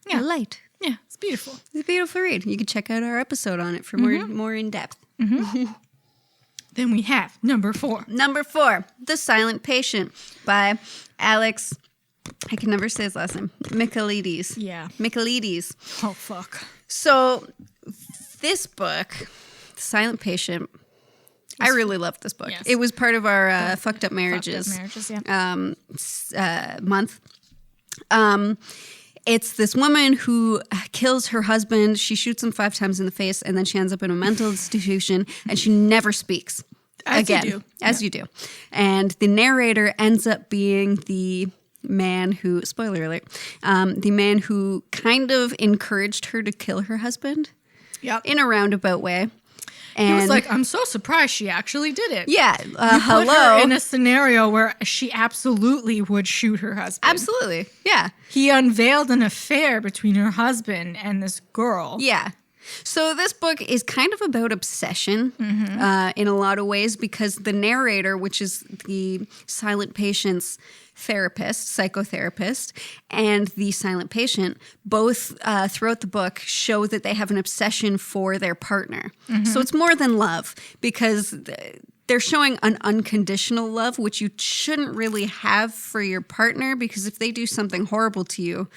light. Yeah, it's beautiful. It's a beautiful read. You can check out our episode on it for more in depth. Then we have number 4. Number 4, The Silent Patient by Alex. I can never say his last name. Michaelides. Yeah. Michaelides. Oh, fuck. So this book, The Silent Patient, I really loved this book. Yes. It was part of our Fucked Up Marriages, month. It's this woman who kills her husband. She shoots him 5 times in the face, and then she ends up in a mental institution, and she never speaks again. As you do. And the narrator ends up being the man who, spoiler alert, the man who kind of encouraged her to kill her husband in a roundabout way. And he was like, I'm so surprised she actually did it. Yeah. Put her in a scenario where she absolutely would shoot her husband. Absolutely. Yeah. He unveiled an affair between her husband and this girl. Yeah. So this book is kind of about obsession in a lot of ways, because the narrator, which is the silent patient's therapist, psychotherapist, and the silent patient, both throughout the book show that they have an obsession for their partner. So it's more than love, because they're showing an unconditional love, which you shouldn't really have for your partner, because if they do something horrible to you,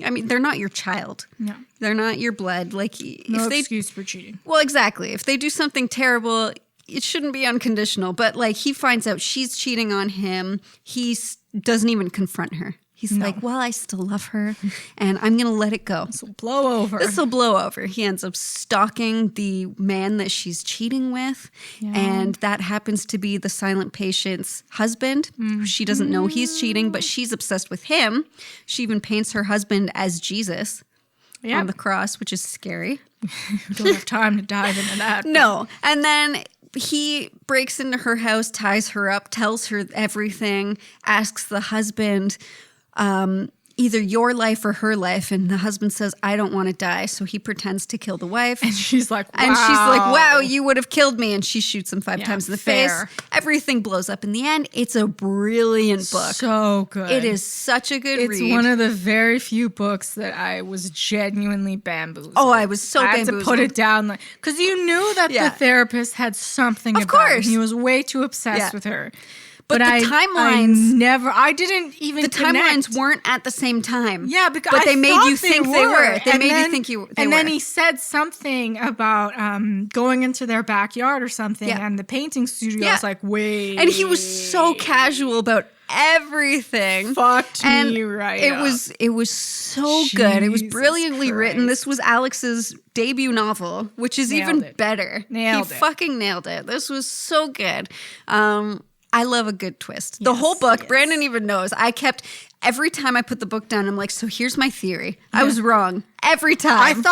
I mean, they're not your child. No. They're not your blood. Like, no excuse for cheating. Well, exactly. If they do something terrible, it shouldn't be unconditional. But like, he finds out she's cheating on him. He doesn't even confront her. He's like, well, I still love her, and I'm going to let it go. This will blow over. This will blow over. He ends up stalking the man that she's cheating with, and that happens to be the silent patient's husband. She doesn't know he's cheating, but she's obsessed with him. She even paints her husband as Jesus on the cross, which is scary. We don't have time to dive into that. No. And then he breaks into her house, ties her up, tells her everything, asks the husband either your life or her life, and the husband says, I don't want to die, so he pretends to kill the wife. And she's like, wow. And she's like, wow, you would have killed me. And she shoots him 5 times in the face. Everything blows up in the end. It's a brilliant book. So good. It is such a good read. It's one of the very few books that I was genuinely bamboozled. Oh, I was so bamboozled. I had to put it down, because you knew that the therapist had something about him. He was way too obsessed with her. But the timelines, I didn't even the connect. Timelines weren't at the same time. Yeah, because but they made you think they were. They made you think they were. And then he said something about going into their backyard or something, and the painting studio was like, wait. And he was so casual about everything. Fucked me right it up. It was so good. It was brilliantly written. This was Alex's debut novel, which is even better. He fucking nailed it. This was so good. I love a good twist. The whole book, Brandon even knows. Every time I put the book down, I'm like, so here's my theory. I was wrong every time.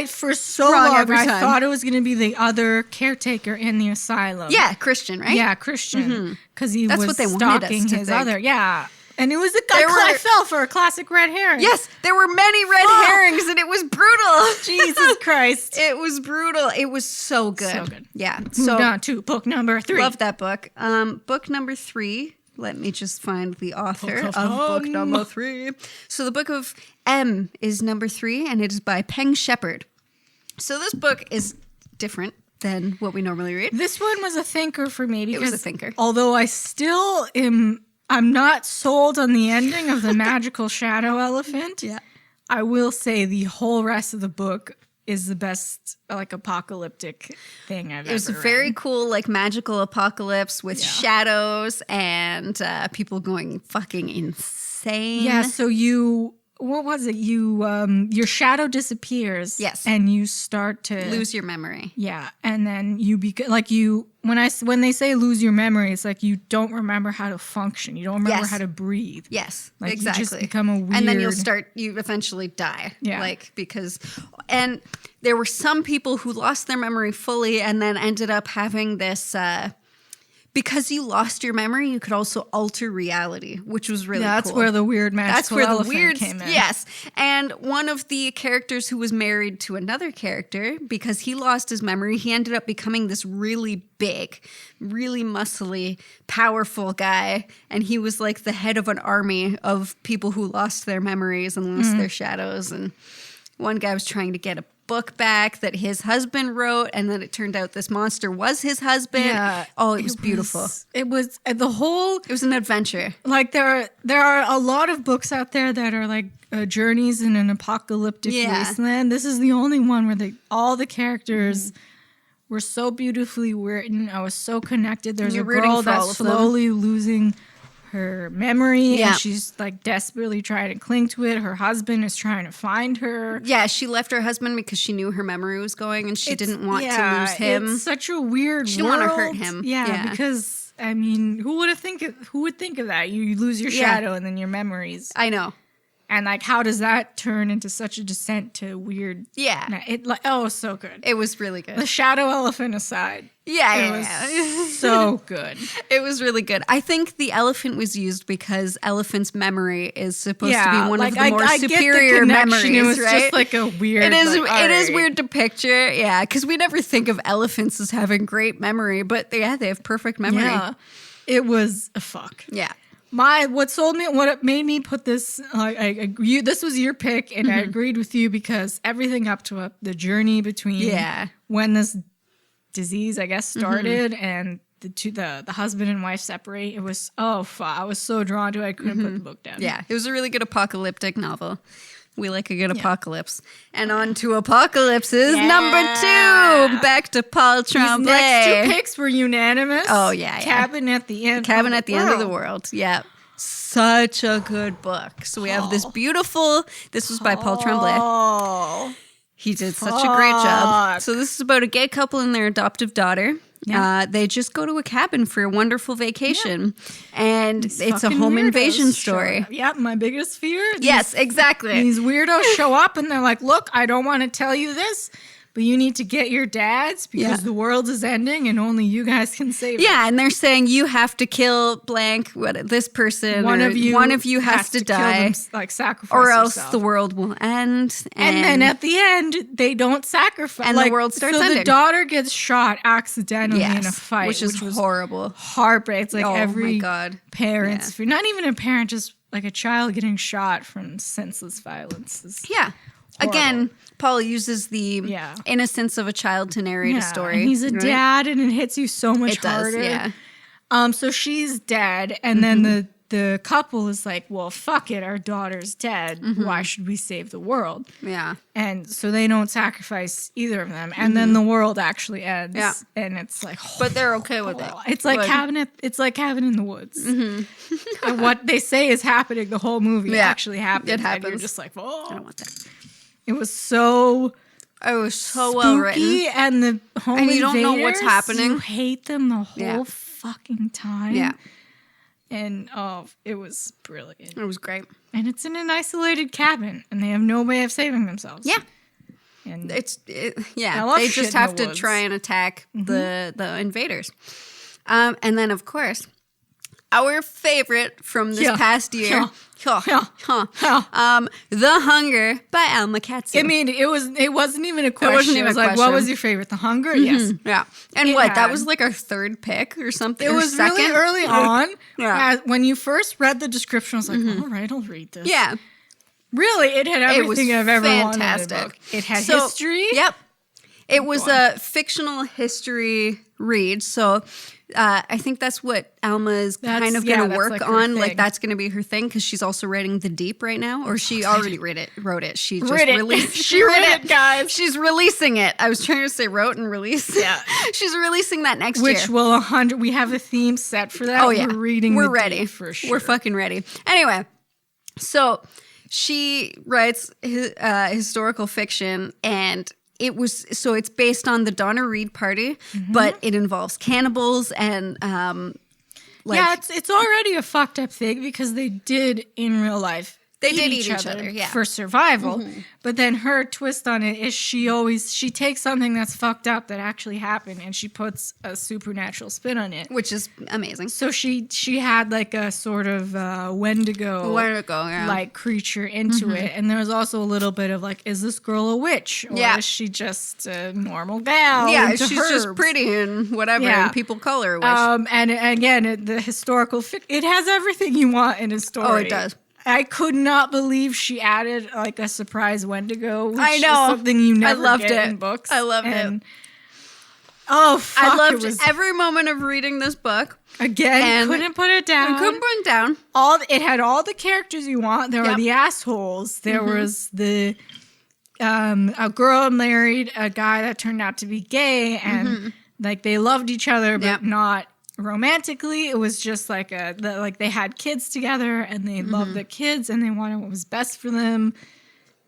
For so long, I thought it was going to be the other caretaker in the asylum. Yeah, Christian, right? Yeah, Christian. Because he was what they stalking his other. Yeah. And it was I fell for a classic red herring. Yes, there were many red herrings, and it was brutal. Jesus Christ. It was brutal. It was so good. So good. Yeah. Moved on to book number 3. Love that book. Book number 3. Let me just find the author of book number 3. So the Book of M is number 3, and it is by Peng Shepherd. So this book is different than what we normally read. This one was a thinker for me because It was a thinker. Although I still I'm not sold on the ending of the magical shadow elephant. Yeah. I will say the whole rest of the book is the best, like, apocalyptic thing I've ever read. It was a very cool, like, magical apocalypse with shadows and people going fucking insane. Yeah, so what was it? Your shadow disappears. Yes. And you start to lose your memory. Yeah, and then when they say lose your memory, it's like you don't remember how to function. You don't remember how to breathe. Yes, like exactly. You just become a weird... And then you eventually die. Yeah. And there were some people who lost their memory fully and then ended up having this... because you lost your memory, you could also alter reality, which was really cool. That's where the weird magical elephant came in. Yes. And one of the characters who was married to another character, because he lost his memory, he ended up becoming this really big, really muscly, powerful guy. And he was like the head of an army of people who lost their memories and lost their shadows. And one guy was trying to get a book back that his husband wrote, and then it turned out this monster was his husband. Yeah. Oh, it was beautiful. It was it was an adventure. Like there are a lot of books out there that are like journeys in an apocalyptic wasteland. This is the only one where all the characters were so beautifully written. I was so connected. There's a girl that's slowly losing her memory, and she's like desperately trying to cling to it. Her husband is trying to find her. Yeah, she left her husband because she knew her memory was going, and she didn't want to lose him. It's such a weird. She didn't want to hurt him. Yeah, because I mean, who would think of that? You lose your shadow and then your memories. I know. And like, how does that turn into such a descent to weird? Yeah, so good. It was really good. The shadow elephant aside. Yeah, it was so good. It was really good. I think the elephant was used because elephant's memory is supposed to be one of the more superior memories. It was right? just like a weird. It is weird to picture. Yeah, because we never think of elephants as having great memory, but they have perfect memory. Yeah, it was a fuck. Yeah. What made me put this, this was your pick, and I agreed with you because everything up to the journey between when this disease, I guess, started and the husband and wife separate. It was, I was so drawn to it, I couldn't put the book down. Yeah, it was a really good apocalyptic novel. We like a good apocalypse. And on to apocalypses. Number 2. Back to Paul Tremblay. These next 2 picks were unanimous. Oh, yeah. Cabin at the End. Cabin at the End of the World. Yeah. Such a good book. So we have this beautiful, this was by Paul Tremblay. Oh. He did such a great job. So this is about a gay couple and their adoptive daughter. Yeah. They just go to a cabin for a wonderful vacation. Yeah. And it's a home invasion story. Yeah, my biggest fear. Yes, exactly. These weirdos show up and they're like, look, I don't want to tell you this, but you need to get your dads because the world is ending and only you guys can save it. Yeah, and they're saying you have to kill blank, this person. One of you has to die. Kill them, like sacrifice or else yourself. the world will end. And then at the end, they don't sacrifice. And the world starts ending. So the daughter gets shot accidentally in a fight. Which was horrible. Heartbreak. It's like every parent's fear. Not even a parent, just like a child getting shot from senseless violence. Horrible. Again, Paul uses the innocence of a child to narrate a story. And he's a dad, and it hits you so much harder. Yeah. So she's dead, and then the couple is like, well, fuck it, our daughter's dead. Why should we save the world? Yeah. And so they don't sacrifice either of them, and then the world actually ends. Yeah. And it's like, but they're okay with it. It's like Cabin in the Woods. And what they say is happening the whole movie actually happens. It happens. And you're just like, oh, I don't want that. It was so well written, and the home and you invaders, don't know what's happening. You hate them the whole fucking time. Yeah, and it was brilliant. It was great, and it's in an isolated cabin, and they have no way of saving themselves. Yeah, and they just have to try and attack the invaders, and then of course. Our favorite from this past year, The Hunger by Alma Katsu. I mean, it wasn't even a question. It was like, what was your favorite? The Hunger? Yes. Yeah. And that was like our 3rd pick or something. It was second? really early on. Yeah. When you first read the description, I was like, all right, I'll read this. Yeah. Really, it had everything I've ever wanted in a book. It had history. Yep. It was a fictional history read, so I think that's what Alma is kind of going to work on. Like that's going to be her thing because she's also writing The Deep right now, or she already wrote it. She just released. She wrote it, guys. She's releasing it. I was trying to say wrote and release. Yeah, she's releasing that next year. Which will 100. We have a theme set for that. Oh yeah, We're ready Deep for sure. We're fucking ready. Anyway, so she writes historical fiction and. It's based on the Donna Reed party, but it involves cannibals and it's already a fucked up thing because they did in real life. They did eat each other for survival. But then her twist on it is she takes something that's fucked up that actually happened and she puts a supernatural spin on it. Which is amazing. So she had like a sort of Wendigo like creature into it. And there was also a little bit of like, is this girl a witch? Or is she just a normal gal? Yeah, she's just pretty and whatever and people call her a witch. And again, the historical it has everything you want in a story. Oh, it does. I could not believe she added like a surprise Wendigo, which I know. is something you never get in books. I loved it. Oh, fuck. I loved every moment of reading this book. Again, couldn't put it down. Couldn't put it down. It had all the characters you want. There were the assholes. There was a girl married a guy that turned out to be gay, and like they loved each other, but not romantically. It was just like they had kids together and they loved the kids and they wanted what was best for them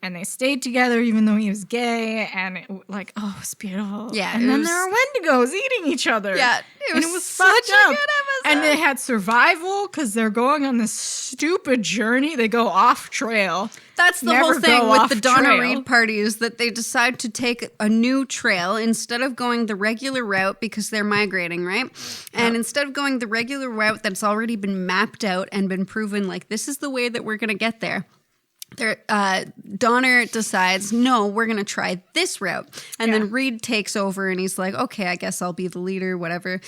and they stayed together even though he was gay and it was beautiful. And then there were Wendigos eating each other. It was such a good episode. And they had survival because they're going on this stupid journey. They go off trail. That's the whole thing with the Donna Reed party is that they decide to take a new trail instead of going the regular route because they're migrating, right? And instead of going the regular route that's already been mapped out and been proven like this is the way that we're going to get there. Donner decides, no, we're going to try this route. And then Reed takes over and he's like, okay, I guess I'll be the leader, whatever.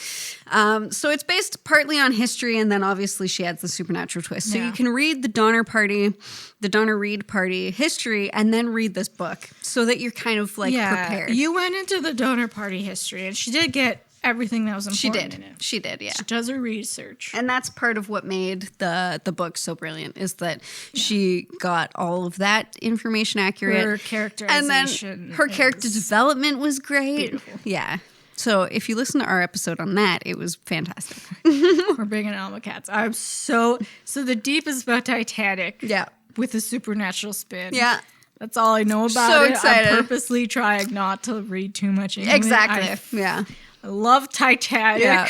So it's based partly on history and then obviously she adds the supernatural twist. So you can read the Donner Reed party history and then read this book so that you're kind of like prepared. You went into the Donner party history and she did get everything that was important in it. She did, yeah. She does her research. And that's part of what made the book so brilliant is that she got all of that information accurate. Her characterization. And then her character development was great. Beautiful. Yeah. So if you listen to our episode on that, it was fantastic. We're big in Alma Cats. I'm so The Deep is about Titanic. Yeah. With a supernatural spin. Yeah. That's all I know about so it. Excited. I'm purposely trying not to read too much into Exactly. I love Titanic. Yeah.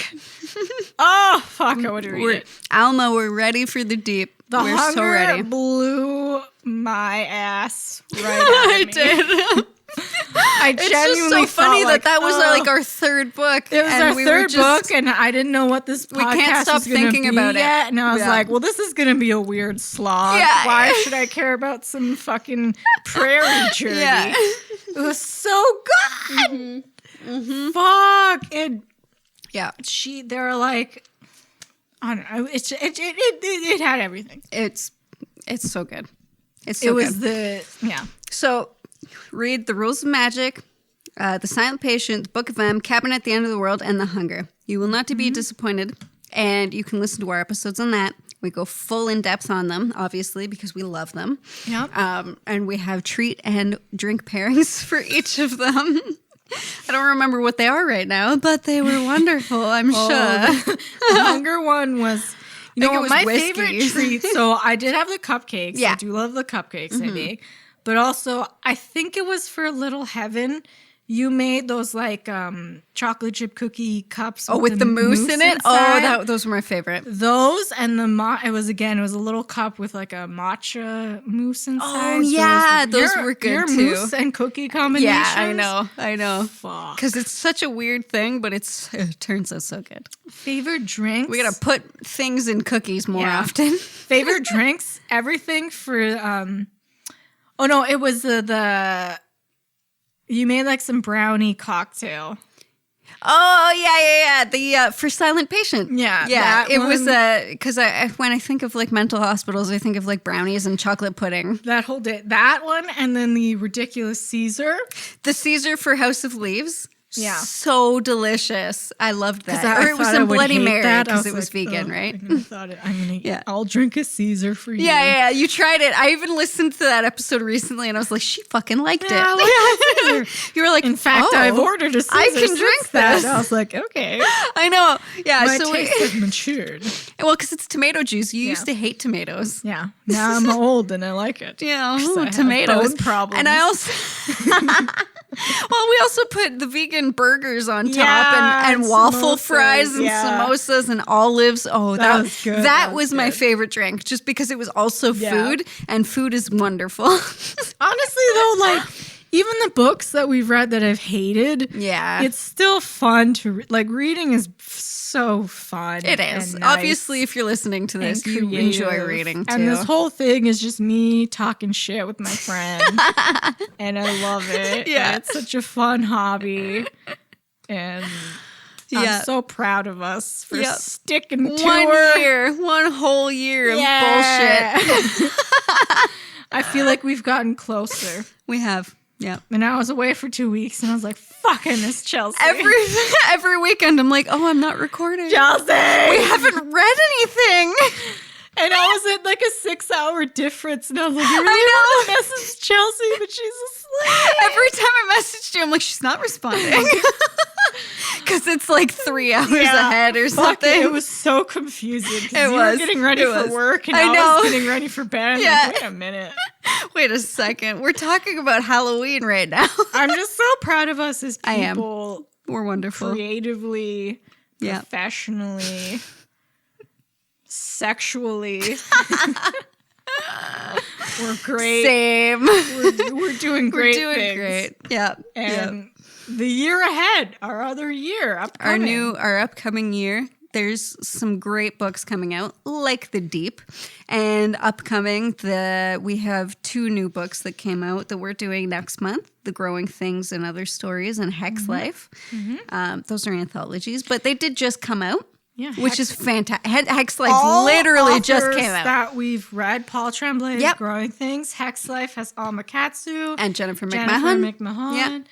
Oh, fuck, I want to read it. Alma, we're ready for The Deep. We're hunger so ready. Blew my ass right out of me. did. I it's genuinely just so funny like, that was like our third book. It was our third book, and I didn't know what this podcast we can't stop was thinking about yet. it. And I was like, well, this is going to be a weird slog. Yeah. Why should I care about some fucking prairie journey? Yeah. It was so good. Fuck. And they're like, I don't know. It had everything. It's so good. It's so good. So read The Rules of Magic, The Silent Patient, The Book of M, Cabin at the End of the World, and The Hunger. You will not be disappointed, and you can listen to our episodes on that. We go full in depth on them, obviously, because we love them. Yep. And we have treat and drink pairings for each of them. I don't remember what they are right now, but they were wonderful, I'm sure. The Hunger one was, my whiskey. favorite treat. So I did have the cupcakes. Yeah. I do love the cupcakes I make. But also, I think it was for Little Heaven. You made those like chocolate chip cookie cups. With the mousse in it? Inside. Those were my favorite. Those and it was a little cup with like a matcha mousse inside. Oh, yeah. Those were good your too. Mousse and cookie combination. Yeah, I know. Fuck. Because it's such a weird thing, but it turns out so good. Favorite drinks? We got to put things in cookies more often. Favorite drinks? Everything for, it was the you made like some brownie cocktail. Oh, yeah. The For Silent Patient. Yeah, yeah. that It was one. because when I think of like mental hospitals, I think of like brownies and chocolate pudding. That whole day. That one, and then the ridiculous Caesar. The Caesar for House of Leaves. Yeah. So delicious. I loved that. I Or it was thought I some would Bloody hate Mary that. I because was it was like, vegan, right? I thought Yeah. I'll drink a Caesar for you. Yeah. You tried it. I even listened to that episode recently, and I was like, she fucking liked it. Yeah, look at Caesar. You were like, In fact, oh, I've ordered a Caesar I can since drink that. this. I was like, okay. I know. Yeah. My so taste has matured. well, because it's tomato juice. You used to hate tomatoes. Yeah. Now I'm old and I like it. Yeah, 'Cause I have tomatoes. bone problems. And I also, well, we also put the vegan burgers on top Yeah, and and waffle samosas, fries and yeah. samosas and olives. Oh, That was good. That That was was my good. favorite drink, just because it was also Yeah. food, and food is wonderful. Honestly, though, like, even the books that we've read that I've hated, Yeah. it's still fun to like. Reading is so fun. It is. and nice Obviously, if you're listening to this, and you enjoy creative. reading too. And this whole thing is just me talking shit with my friend, and I love it. Yeah. And it's such a fun hobby, and Yeah. I'm so proud of us for Yep. sticking to One her. year, one whole year of Yeah. bullshit. I feel like we've gotten closer. We have. Yeah. And I was away for 2 weeks, and I was like, "Fucking this Chelsea." Every weekend, I'm like, oh, I'm not recording. Chelsea. We haven't read anything. And I was at like a 6-hour difference, and I was like, "You really want to message Chelsea, but she's asleep." Every time I messaged you, I'm like, she's not responding. Because it's like 3 hours ahead or Fuck something. It was so confusing. 'Cause It you was. were getting ready It for was. work, and I I know. was getting ready for bed. Yeah. Like, wait a minute. Wait a second. We're talking about Halloween right now. I'm just so proud of us as I am. people, We're wonderful. creatively, Yeah. professionally, sexually. We're great. Same. We're doing great. We're doing things. great. Yeah. And the year ahead, our other year, upcoming. Our upcoming year, there's some great books coming out, like The Deep, and upcoming we have 2 new books that came out that we're doing next month: The Growing Things and Other Stories and Hex Life. Those are anthologies, but they did just come out. Yeah, which is fantastic. Hex Life all literally just authors came out. that we've read. Paul Tremblay's Yep. Growing Things. Hex Life has Alma Katsu. And Jennifer McMahon. McMahon.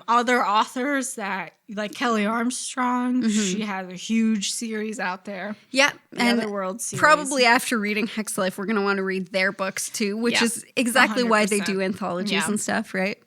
Other authors that, like Kelly Armstrong, she has a huge series out there. Yeah. The And Otherworld series. probably after reading Hex Life, we're going to want to read their books too, which is exactly why they 100%. do anthologies Yeah. and stuff, right?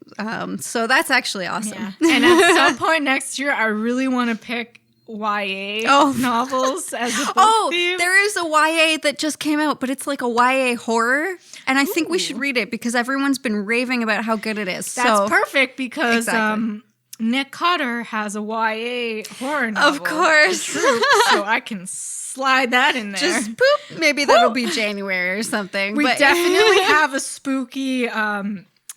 So that's actually awesome. Yeah. And at some point next year, I really want to pick YA novels as a book theme. There is a YA that just came out, but it's like a YA horror. And I think we should read it because everyone's been raving about how good it is. That's perfect because Exactly. Nick Cotter has a YA horror novel. Of course. So I can slide that in there. Just boop. Maybe that'll be January or something. We but definitely have a spooky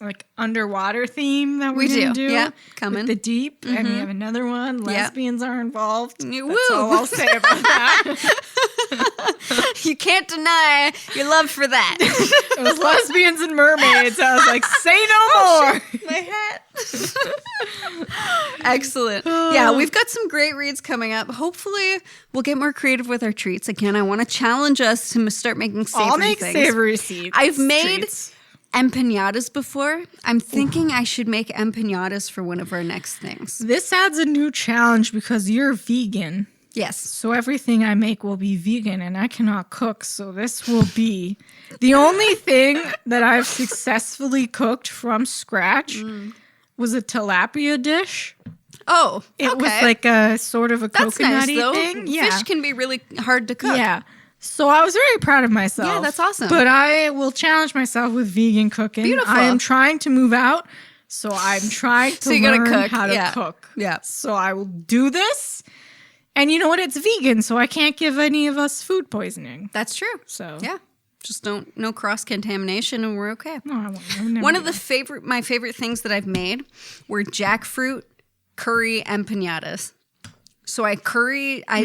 like underwater theme that we're gonna do. Yeah, coming. With The Deep, and we have another one. Lesbians are involved. Woo. That's all I'll say about that. You can't deny your love for that. It was lesbians and mermaids. I was like, say no more. My hat. Excellent. Yeah, we've got some great reads coming up. Hopefully, we'll get more creative with our treats. Again, I want to challenge us to start making savory I'll make things. savory seeds. I've made treats. empanadas before. I'm thinking I should make empanadas for one of our next things. This adds a new challenge because you're vegan. Yes. So everything I make will be vegan and I cannot cook. So this will be the only thing that I've successfully cooked from scratch was a tilapia dish. Oh, It was like a sort of a that's nice coconutty though. thing. Yeah. Fish can be really hard to cook. Yeah. So I was very proud of myself. Yeah, that's awesome. But I will challenge myself with vegan cooking. Beautiful. I am trying to move out. So I'm trying to you gotta learn cook. how to Yeah. cook. Yeah. So I will do this. And you know what? It's vegan, so I can't give any of us food poisoning. That's true. So Yeah. Just no cross contamination and we're okay. no, I won't. I would never One do of my favorite things that I've made were jackfruit curry empanadas. So I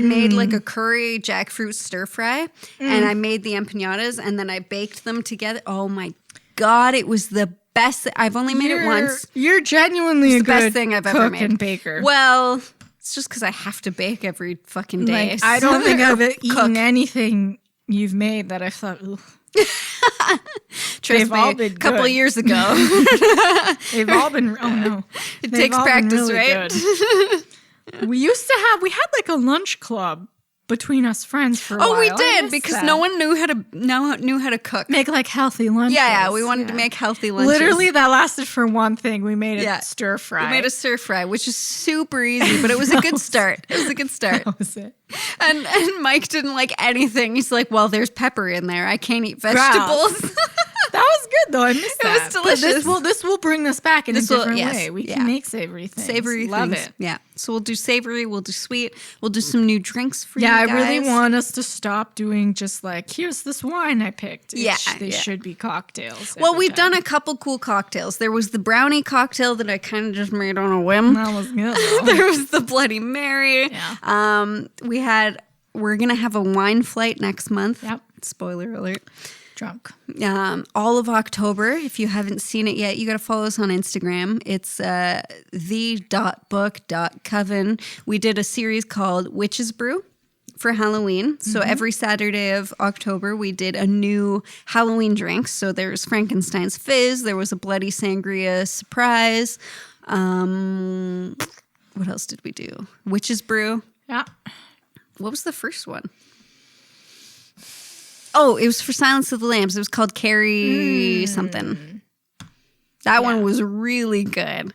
made like a curry jackfruit stir fry and I made the empanadas and then I baked them together. Oh my God, it was the best. I've only made it once. You're genuinely a The good best thing I've ever cook made. and baker. Well, It's just because I have to bake every fucking day. Like, I don't think I've eaten Cook. anything you've made that I thought, ooh. Trust me, a couple of years ago. They've all been, oh no. It takes practice, right? We had like a lunch club between us friends for a while. Oh, we did, because no one knew how to cook. Make like healthy lunches. Yeah, we wanted to make healthy lunches. Literally, that lasted for one thing. We made a stir fry. We made a stir fry, which is super easy, but it was a good start. It was a good start. That was it. And Mike didn't like anything. He's like, well, there's pepper in there. I can't eat vegetables. That was good, though. I missed that. It was delicious. But this will bring this back in a different way. We can make savory things. Savory Love things. it. Yeah. So we'll do savory. We'll do sweet. We'll do some new drinks for you guys. guys. I really want us to stop doing just like, here's this wine I picked. They should be cocktails. Well, we've done a couple cool cocktails. There was the brownie cocktail that I kind of just made on a whim. That was good. There was the Bloody Mary. Yeah. We're going to have a wine flight next month. Yep. Spoiler alert. Drunk. All of October. If you haven't seen it yet, you got to follow us on Instagram. It's the.book.coven. We did a series called Witch's Brew for Halloween. Mm-hmm. So every Saturday of October, we did a new Halloween drink. So there's Frankenstein's Fizz. There was a Bloody Sangria surprise. What else did we do? Witch's Brew. Yeah. What was the first one? Oh, it was for Silence of the Lambs. It was called Carrie something. That one was really good.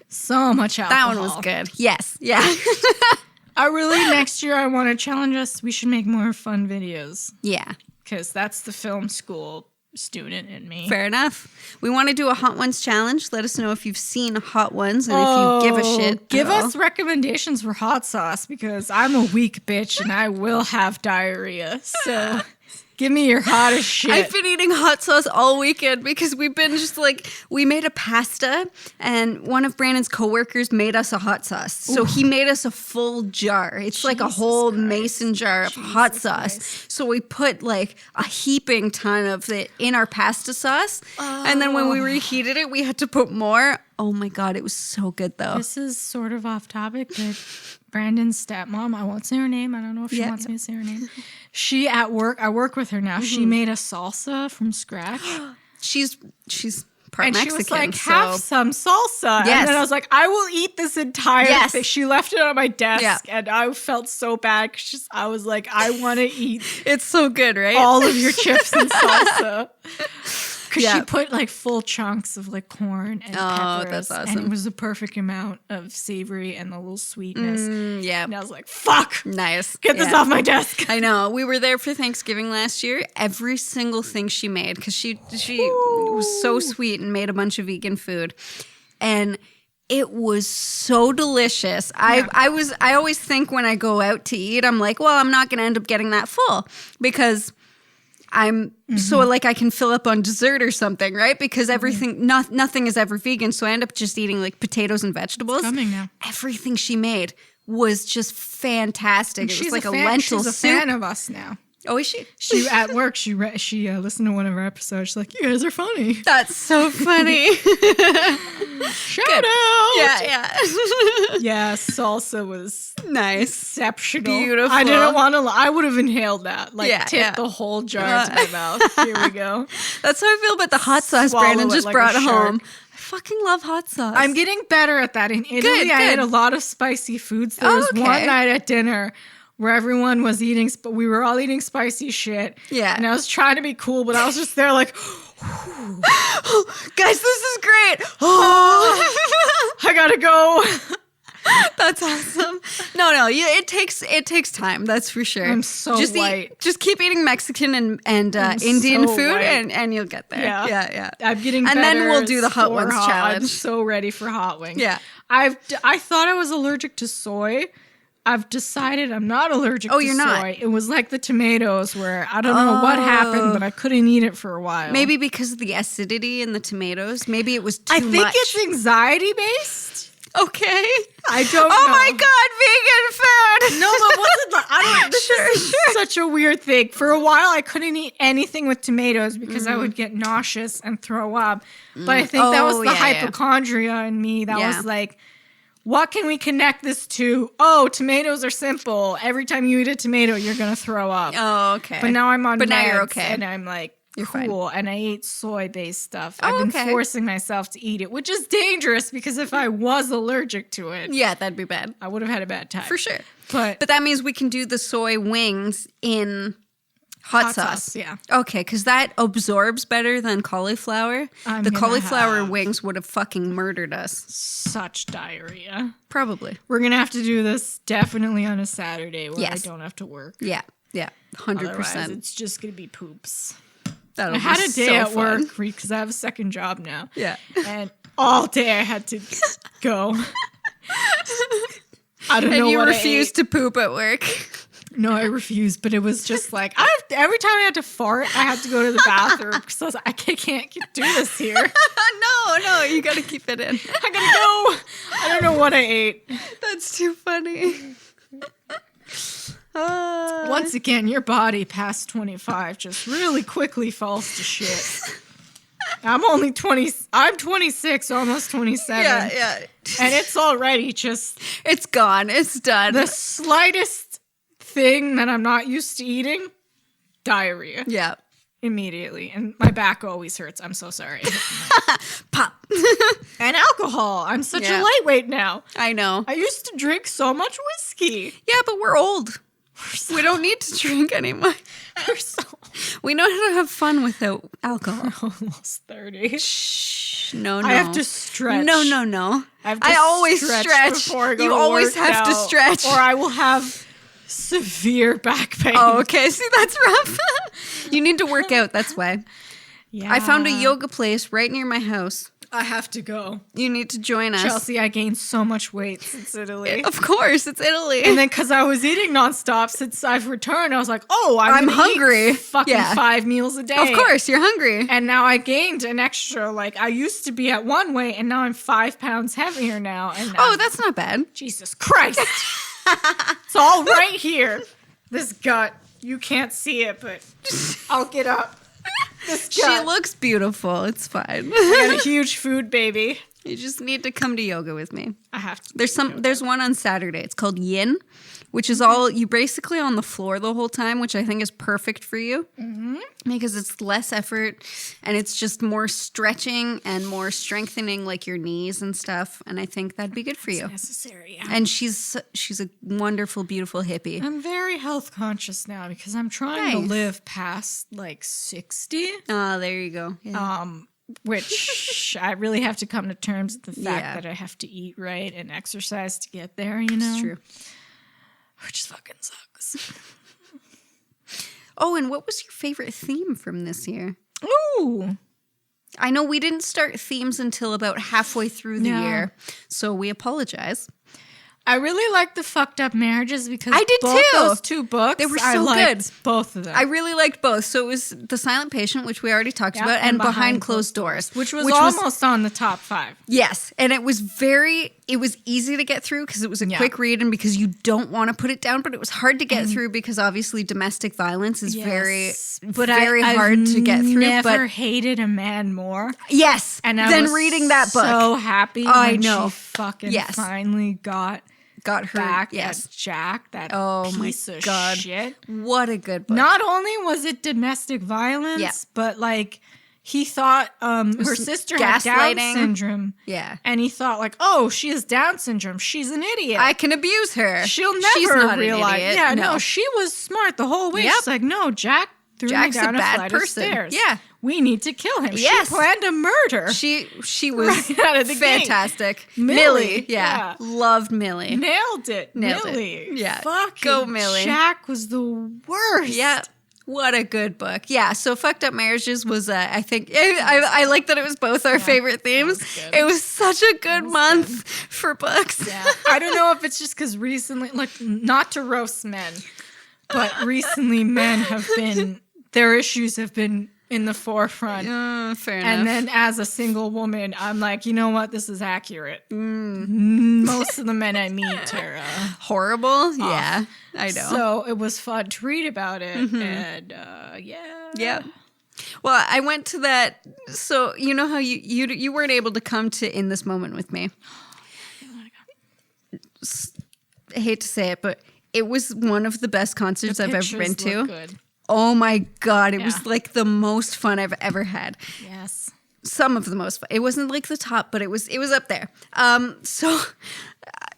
So much alcohol. That one was good. Yes. Yeah. Next year, I want to challenge us. We should make more fun videos. Yeah. Because that's the film school student in me. Fair enough. We want to do a Hot Ones challenge. Let us know if you've seen Hot Ones and if you give a shit. Give us recommendations for hot sauce because I'm a weak bitch and I will have diarrhea. So give me your hottest shit. I've been eating hot sauce all weekend because we've been just like, we made a pasta and one of Brandon's coworkers made us a hot sauce. So he made us a full jar. It's like a whole mason jar of hot sauce. So we put like a heaping ton of it in our pasta sauce. And then when we reheated it, we had to put more. Oh my God, it was so good though. This is sort of off topic, but Brandon's stepmom, I won't say her name. I don't know if she wants me to say her name. She I work with her now. Mm-hmm. She made a salsa from scratch. She's part Mexican. And she was like, have some salsa. Yes. And then I was like, I will eat this entire thing. She left it on my desk and I felt so bad because I was like, I want to eat. It's so good, right? All of your chips and salsa. Because she put like full chunks of like corn and peppers. That's awesome. And it was the perfect amount of savory and the little sweetness. Yeah. And I was like, fuck. Nice. Get this off my desk. I know. We were there for Thanksgiving last year. Every single thing she made, because she was so sweet and made a bunch of vegan food. And it was so delicious. Yeah. I always think when I go out to eat, I'm like, well, I'm not going to end up getting that full because I'm so like I can fill up on dessert or something, right? Because everything, nothing is ever vegan. So I end up just eating like potatoes and vegetables. It's coming now. Everything she made was just fantastic. It was like a lentil soup. She's a fan of us now. Oh, is she? She at work. She listened to one of our episodes. She's like, "You guys are funny." That's so funny. Shout out! Yeah. Yeah, salsa was nice, exceptional, beautiful. I didn't want to. I would have inhaled that, tip the whole jar into my mouth. Here we go. That's how I feel about the hot sauce Brandon just brought home. I fucking love hot sauce. I'm getting better at that. In Italy, I ate a lot of spicy foods. There was one night at dinner where everyone was eating, but we were all eating spicy shit. Yeah. And I was trying to be cool, but I was just there like, guys, this is great. I gotta go. That's awesome. No, it takes time. That's for sure. I'm so white. Just keep eating Mexican and Indian food, and you'll get there. Yeah. I'm getting better. And then we'll do the hot ones challenge. I'm so ready for hot wings. Yeah. I thought I was allergic to soy. I've decided I'm not allergic to soy. You're not? It was like the tomatoes where I don't know what happened, but I couldn't eat it for a while. Maybe because of the acidity in the tomatoes. Maybe it was too much. I think it's anxiety-based. Okay. I don't know. Oh my God, vegan food. No, but wasn't like, this is such a weird thing. For a while, I couldn't eat anything with tomatoes because I would get nauseous and throw up. But I think that was the hypochondria in me. That was like, what can we connect this to? Oh, tomatoes are simple. Every time you eat a tomato, you're going to throw up. Oh, okay. But now I'm on But now meds, you're okay. and I'm like, You're cool. fine. And I ate soy-based stuff. Oh, I've been okay. forcing myself to eat it, which is dangerous because if I was allergic to it, Yeah, that'd be bad. I would have had a bad time. For sure. But But that means we can do the soy wings in hot sauce. yeah. Okay, because that absorbs better than cauliflower. I'm The gonna cauliflower have- wings would have fucking murdered us. Such diarrhea. Probably. We're going to have to do this definitely on a Saturday where Yes. I don't have to work. Yeah. Yeah. Otherwise, 100%. it's just going to be poops. That'll I had be a day so at fun. work because I have a second job now. Yeah. And all day I had to go. I don't know And you what refused to poop at work. No, I refused, but it was just like every time I had to fart, I had to go to the bathroom because I was like, I can't do this here. No, you got to keep it in. I gotta go. I don't know what I ate. That's too funny. Once again, your body past 25 just really quickly falls to shit. I'm only 20. I'm 26, almost 27. Yeah. And it's already just It's gone. It's done. the slightest thing that I'm not used to eating, diarrhea Yeah. immediately. And my back always hurts. I'm so sorry. Pop. And alcohol. I'm such Yeah. a lightweight now. I know. I used to drink so much whiskey. Yeah, but we're old. We don't need to drink anymore. We're so We know how to have fun without alcohol. almost 30. Shh. No. I have to stretch. No. I always stretch. before I go You to always work have to now, stretch. or I will have severe back pain. Oh, okay. See, that's rough. You need to work out. That's why. Yeah. I found a yoga place right near my house. I have to go. You need to join us. Chelsea, I gained so much weight since Italy. Of course, it's Italy. And then because I was eating nonstop since I've returned, I was like, oh, I'm gonna hungry. eat fucking Yeah. 5 meals a day. Of course, you're hungry. And now I gained an extra, like I used to be at one weight and now I'm 5 pounds heavier now. And Oh, that's not bad. Jesus Christ. It's all right here. This gut. You can't see it, but I'll get up. This She gut. looks beautiful. It's fine. I got a huge food baby. You just need to come to yoga with me. I have to. There's one on Saturday. It's called Yin, which is all you basically on the floor the whole time, which I think is perfect for you because it's less effort and it's just more stretching and more strengthening like your knees and stuff. And I think that'd be good for you. necessary. Yeah. And she's a wonderful, beautiful hippie. I'm very health conscious now because I'm trying to Nice. live past like 60. Oh, there you go. Yeah. Which I really have to come to terms with the fact Yeah. that I have to eat right and exercise to get there, you know? It's true. Which fucking sucks. Oh, and what was your favorite theme from this year? Ooh. I know we didn't start themes until about halfway through the Yeah. year, so we apologize. I really liked the fucked up marriages because I did both too. those two books, They were I so liked good. both of them. I really liked both. So it was The Silent Patient, which we already talked Yeah, about, and Behind Closed Doors. which was almost on the top 5. Yes, and it was easy to get through because it was a Yeah. quick read and because you don't want to put it down, but it was hard to get through because obviously domestic violence is very hard to get through. Never But hated a man more. yes, And I then was reading that book so happy I when know. she fucking Yes. finally got got her back yes. at Jack, that Oh my piece of God. shit. What a good book. Not only was it domestic violence, Yeah. but like he thought her sister had Down gaslighting. syndrome. Yeah. And he thought like, oh, she has Down syndrome. She's an idiot. I can abuse her. She'll She's never not realize. an idiot. Yeah, no, she was smart the whole way. Yep. She's like, no, Jack threw Jack's me a down a, bad flight person. of stairs. Yeah. We need to kill him. Yes. She planned a murder. She was Right out of the gate. fantastic. Millie, Yeah. yeah. Loved Millie. Nailed it. Nailed it. Millie. Yeah. Fucking Go, Millie. Jack was the worst. Yeah. What a good book. Yeah. So Fucked Up Marriages was, I think, I like that it was both our favorite themes. good. It was such a good month for books. Yeah. I don't know if it's just because recently, like, not to roast men, but recently men have been, their issues have been in the forefront. Fair enough. And then as a single woman, I'm like, you know what? This is accurate. Most of the men I meet are horrible. Yeah. I know. So it was fun to read about it. And yeah. Yeah. Well, I went to that. So you know how you weren't able to come to In This Moment with me. I hate to say it, but it was one of the best concerts I've ever been to. Good. Oh my God. It was like the most fun I've ever had. Yes. Some of the most fun. It wasn't like the top, but it was up there. So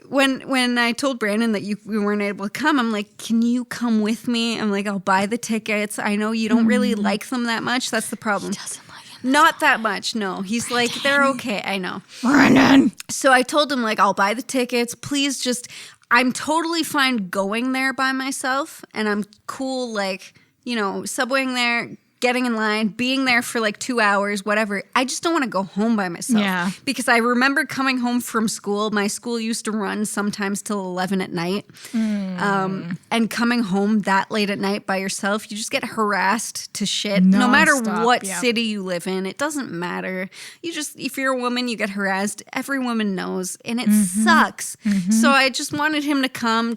when I told Brandon that we weren't able to come, I'm like, can you come with me? I'm like, I'll buy the tickets. I know you don't really like them that much. That's the problem. He doesn't like him. Not that much. No, he's like, they're okay. I know. Brandon. So I told him, like, I'll buy the tickets. Please just, I'm totally fine going there by myself. And I'm cool, like, subwaying there, getting in line, being there for like 2 hours, whatever. I just don't want to go home by myself. Yeah. Because I remember coming home from school. My school used to run sometimes till 11 at night. And coming home that late at night by yourself, you just get harassed to shit. No matter what city you live in, it doesn't matter. If you're a woman, you get harassed. Every woman knows. And it sucks. So I just wanted him to come,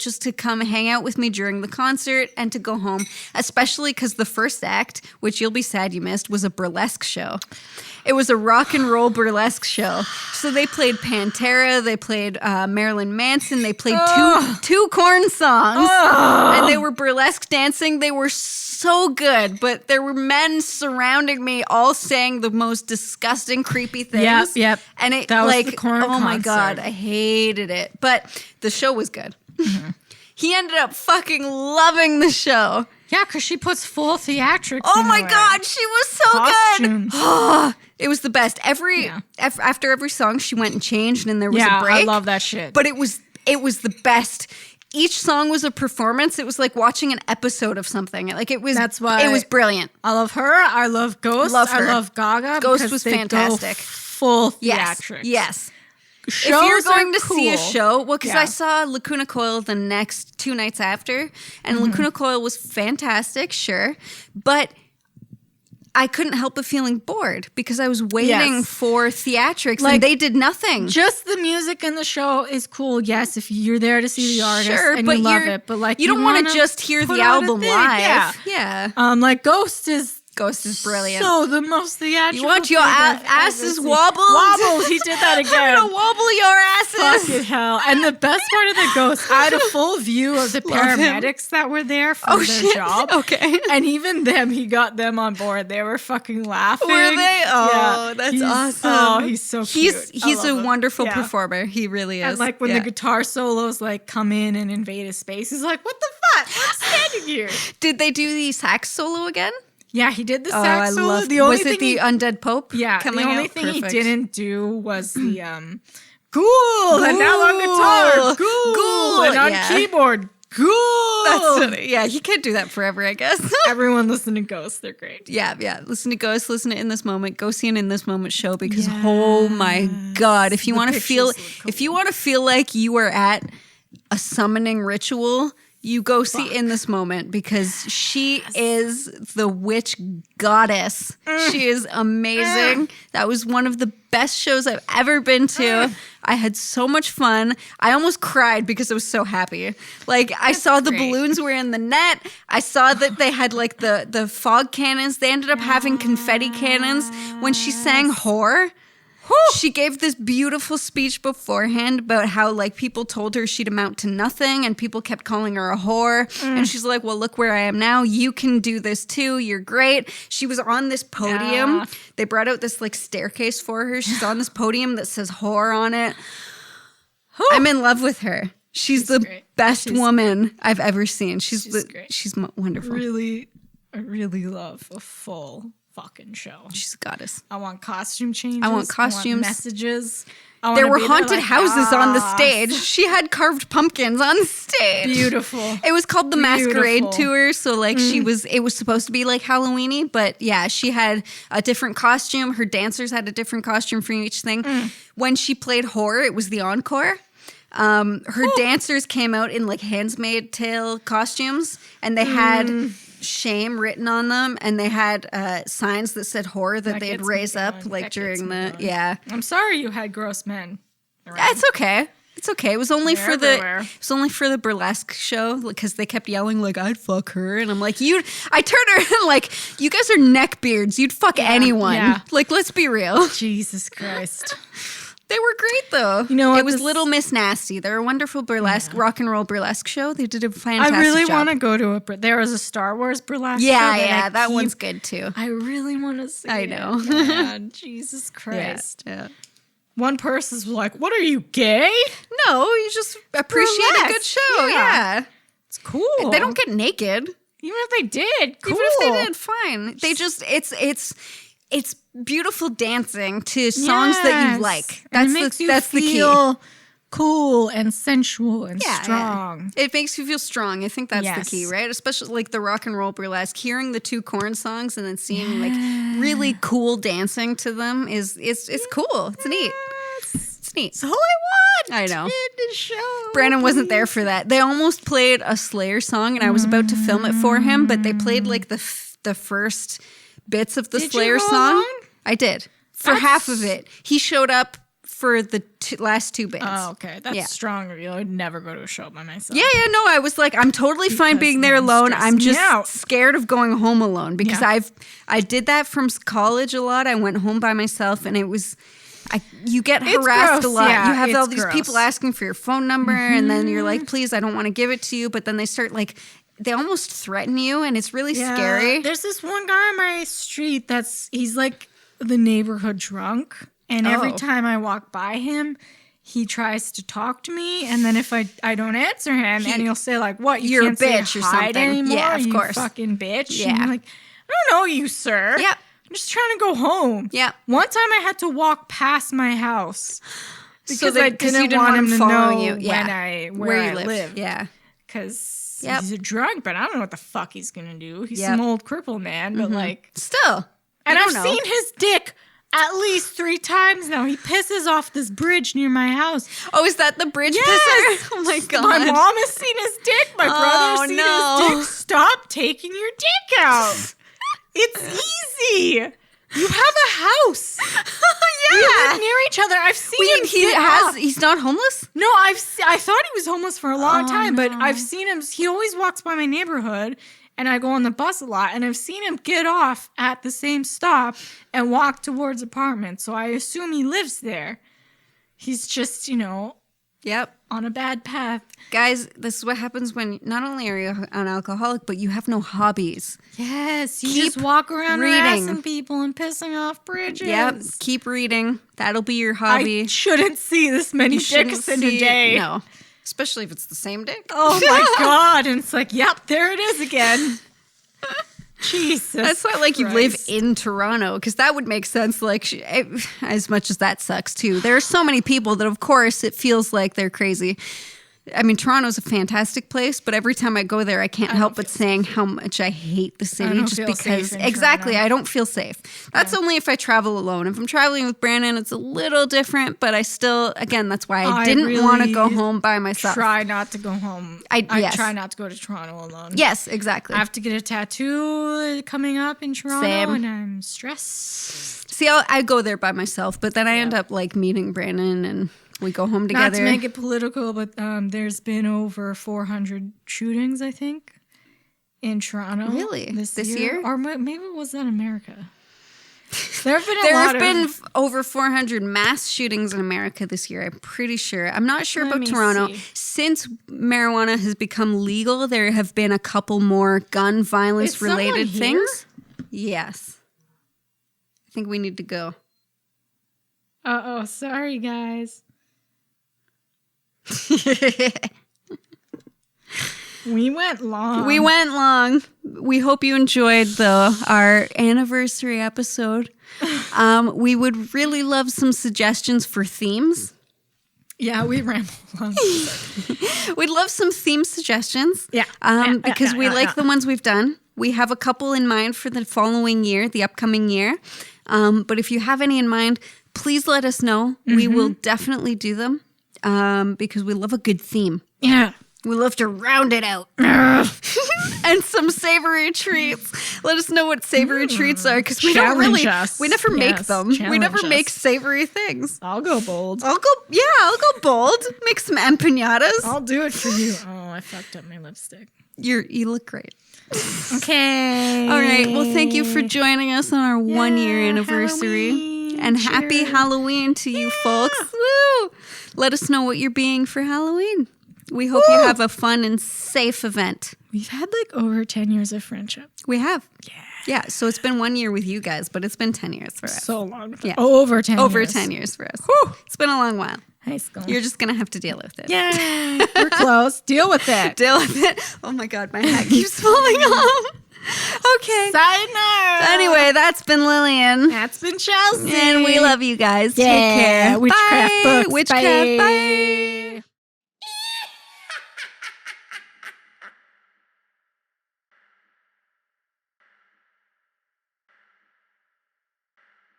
hang out with me during the concert and to go home, especially because the first act, which you'll be sad you missed, was a burlesque show. It was a rock and roll burlesque show. So they played Pantera, they played Marilyn Manson, they played two Korn songs, and they were burlesque dancing. They were so good, but there were men surrounding me all saying the most disgusting, creepy things. Yep. And it that was the Korn concert. My God, I hated it. But the show was good. He ended up fucking loving the show. Yeah, because she puts full theatrics. Oh my God, she was so Costumes. good. It was the best. After every song, she went and changed, and there was a break. I love that shit. But it was the best. Each song was a performance. It was like watching an episode of something. Like it was. That's why it was brilliant. I love her. I love Ghost. I love Gaga. Ghost was fantastic. Full theatrics. Yes. Shows if you're going to cool. see a show, because I saw Lacuna Coil the next 2 nights after, and Lacuna Coil was fantastic, sure, but I couldn't help but feeling bored because I was waiting for theatrics, and they did nothing. Just the music in the show is cool, yes, if you're there to see the artist and you love it, but like you don't want to just hear the album live. Yeah. Like Ghost is brilliant. So the most theatrical. You want your asses wobbled? Wobbled. He did that again. I'm gonna wobble your asses. Fucking hell. And the best part of the Ghost, I had a full view of the paramedics that were there for their job. Okay. And even them, he got them on board. They were fucking laughing. Were they? Oh, that's awesome. Oh, he's so cute. He's a wonderful performer. He really is. And like when the guitar solos like come in and invade his space, he's like, what the fuck? I'm standing here. Did they do the sax solo again? Yeah, he did the sax solo. Was it the Undead Pope? Yeah, coming the only out? thing Perfect. he didn't do was the ghoul, and now on guitar, ghoul, and on keyboard, ghoul. He can't do that forever, I guess. Everyone listen to Ghost, they're great. Yeah. Listen to Ghost, listen to In This Moment, go see an In This Moment show because oh my God, if you want to feel like you are at a summoning ritual, you go see In This Moment because she is the witch goddess. She is amazing. That was one of the best shows I've ever been to. I had so much fun. I almost cried because I was so happy. Like I saw the balloons were in the net. I saw that they had like the fog cannons. They ended up having confetti cannons when she sang Whore. She gave this beautiful speech beforehand about how like people told her she'd amount to nothing and people kept calling her a whore. And she's like, well, look where I am now. You can do this too. You're great. She was on this podium. Yeah. They brought out this like staircase for her. She's on this podium that says whore on it. I'm in love with her. She's the best woman I've ever seen. She's wonderful. I really love a full fucking show. She's a goddess. I want costume changes. I want costumes. Messages. There were haunted houses on the stage. She had carved pumpkins on the stage. Beautiful. It was called the Masquerade Tour. So like it was supposed to be like Halloween-y, but yeah, she had a different costume. Her dancers had a different costume for each thing. When she played Horror, it was the encore. Her dancers came out in like Handmaid's Tale costumes and they had shame written on them and they had signs that said horror that they'd raise up like during the I'm sorry you had gross men around. It's okay. It was only for the burlesque show because they kept yelling like I'd fuck her and I'm like I turned her and like you guys are neckbeards, you'd fuck anyone. Like let's be real. Jesus Christ. They were great, though. You know what? It was Little Miss Nasty. They're a wonderful burlesque, rock and roll burlesque show. They did a fantastic I really job. want to go to there was a Star Wars burlesque show. Yeah, that one's good, too. I really want to see I it. know. Man, Jesus Christ. Yeah. One person was like, what are you, gay? No, you just appreciate a good show. Yeah. It's cool. They don't get naked. Even if they did, cool. Even if they did, fine. They just, it's beautiful dancing to songs that you like. That's the key. Cool and sensual and strong. Yeah. It makes you feel strong. I think that's the key, right? Especially like the rock and roll burlesque. Hearing the two Korn songs and then seeing like really cool dancing to them is cool. It's neat. It's neat. It's Hollywood. I know. Show, Brandon wasn't there for that. They almost played a Slayer song, and I was about to film it for him, but they played like the first bits of the Slayer song. On? I did for half of it. He showed up for the last 2 bits. Oh, okay. That's strong of you. I'd never go to a show by myself. Yeah, no, I was like, I'm totally fine being there alone. I'm just scared of going home alone because I did that from college a lot. I went home by myself, and it was... you get harassed a lot. Yeah, you have all these people asking for your phone number, and then you're like, please, I don't want to give it to you. But then they start like, they almost threaten you, and it's really scary. There's this one guy on my street he's like the neighborhood drunk. And every time I walk by him, he tries to talk to me. And then if I don't answer him, and he'll say like, what, you're can't a bitch say or hi something. anymore? Yeah, of course. You fucking bitch. Yeah. And I'm like, I don't know you, sir. Yeah. I'm just trying to go home. Yeah. One time I had to walk past my house because you I didn't want him to know where I live. Yeah. Because he's a drunk, but I don't know what the fuck he's going to do. He's some old crippled man, but like... Still. And I've seen his dick at least 3 times now. He pisses off this bridge near my house. Oh, is that the bridge pisser? Oh my God. My mom has seen his dick. My brother's seen his dick. Stop taking your dick out. It's easy. You have a house. We live near each other. I've seen him. He's not homeless? No, I thought he was homeless for a long time, but I've seen him. He always walks by my neighborhood, and I go on the bus a lot, and I've seen him get off at the same stop and walk towards apartments. So I assume he lives there. He's just, on a bad path. Guys, this is what happens when not only are you an alcoholic, but you have no hobbies. Yes, you just walk around harassing people and pissing off bridges. Yep, keep reading. That'll be your hobby. I shouldn't see this many dicks in a day. No, especially if it's the same dick. Oh my God, and it's like, yep, there it is again. Jesus. That's why, like, you live in Toronto, because that would make sense. Like, as much as that sucks too, there are so many people that, of course, it feels like they're crazy. I mean, Toronto's a fantastic place, but every time I go there, I can't help but saying how much I hate the city just because I don't feel safe. That's only if I travel alone. If I'm traveling with Brandon, it's a little different, but I still, again, that's why I didn't really want to go home by myself. Try not to go home. I try not to go to Toronto alone. Yes, exactly. I have to get a tattoo coming up in Toronto, and I'm stressed. See, I go there by myself, but then I end up like meeting Brandon and we go home together. Not to make it political, but there's been over 400 shootings, I think, in Toronto. Really? This year? Or maybe it was that America. There have been over 400 mass shootings in America this year, I'm pretty sure. I'm not sure about Toronto. Since marijuana has become legal, there have been a couple more gun violence related things. Yes. I think we need to go. Uh-oh, sorry guys. We went long. We hope you enjoyed our anniversary episode. We would really love some suggestions for themes. Yeah, we ramble on. We'd love some theme suggestions. Yeah. Because we like the ones we've done. We have a couple in mind for the following year, the upcoming year. But if you have any in mind, please let us know. Mm-hmm. We will definitely do them. Because we love a good theme. Yeah. We love to round it out. And some savory treats. Let us know what savory treats are, because we never make them. We never make savory things. I'll go bold. I'll go bold. Make some empanadas. I'll do it for you. Oh, I fucked up my lipstick. You look great. Okay. All right. Well, thank you for joining us on our 1-year anniversary. Halloween. And happy Halloween to you folks. Woo! Let us know what you're being for Halloween. We hope you have a fun and safe event. We've had like over 10 years of friendship. We have. Yeah. Yeah, so it's been 1 year with you guys, but it's been 10 years for us. So long. Yeah. Over 10 years. Over 10 years for us. Whew. It's been a long while. High school. You're just going to have to deal with it. Yeah. We're close. Deal with it. Deal with it. Oh my God, my hat keeps falling off. Okay. Side note. Anyway, that's been Lillian. That's been Chelsea. And we love you guys. Yeah. Take care. Witchcraft Bye. books. Witchcraft. Bye.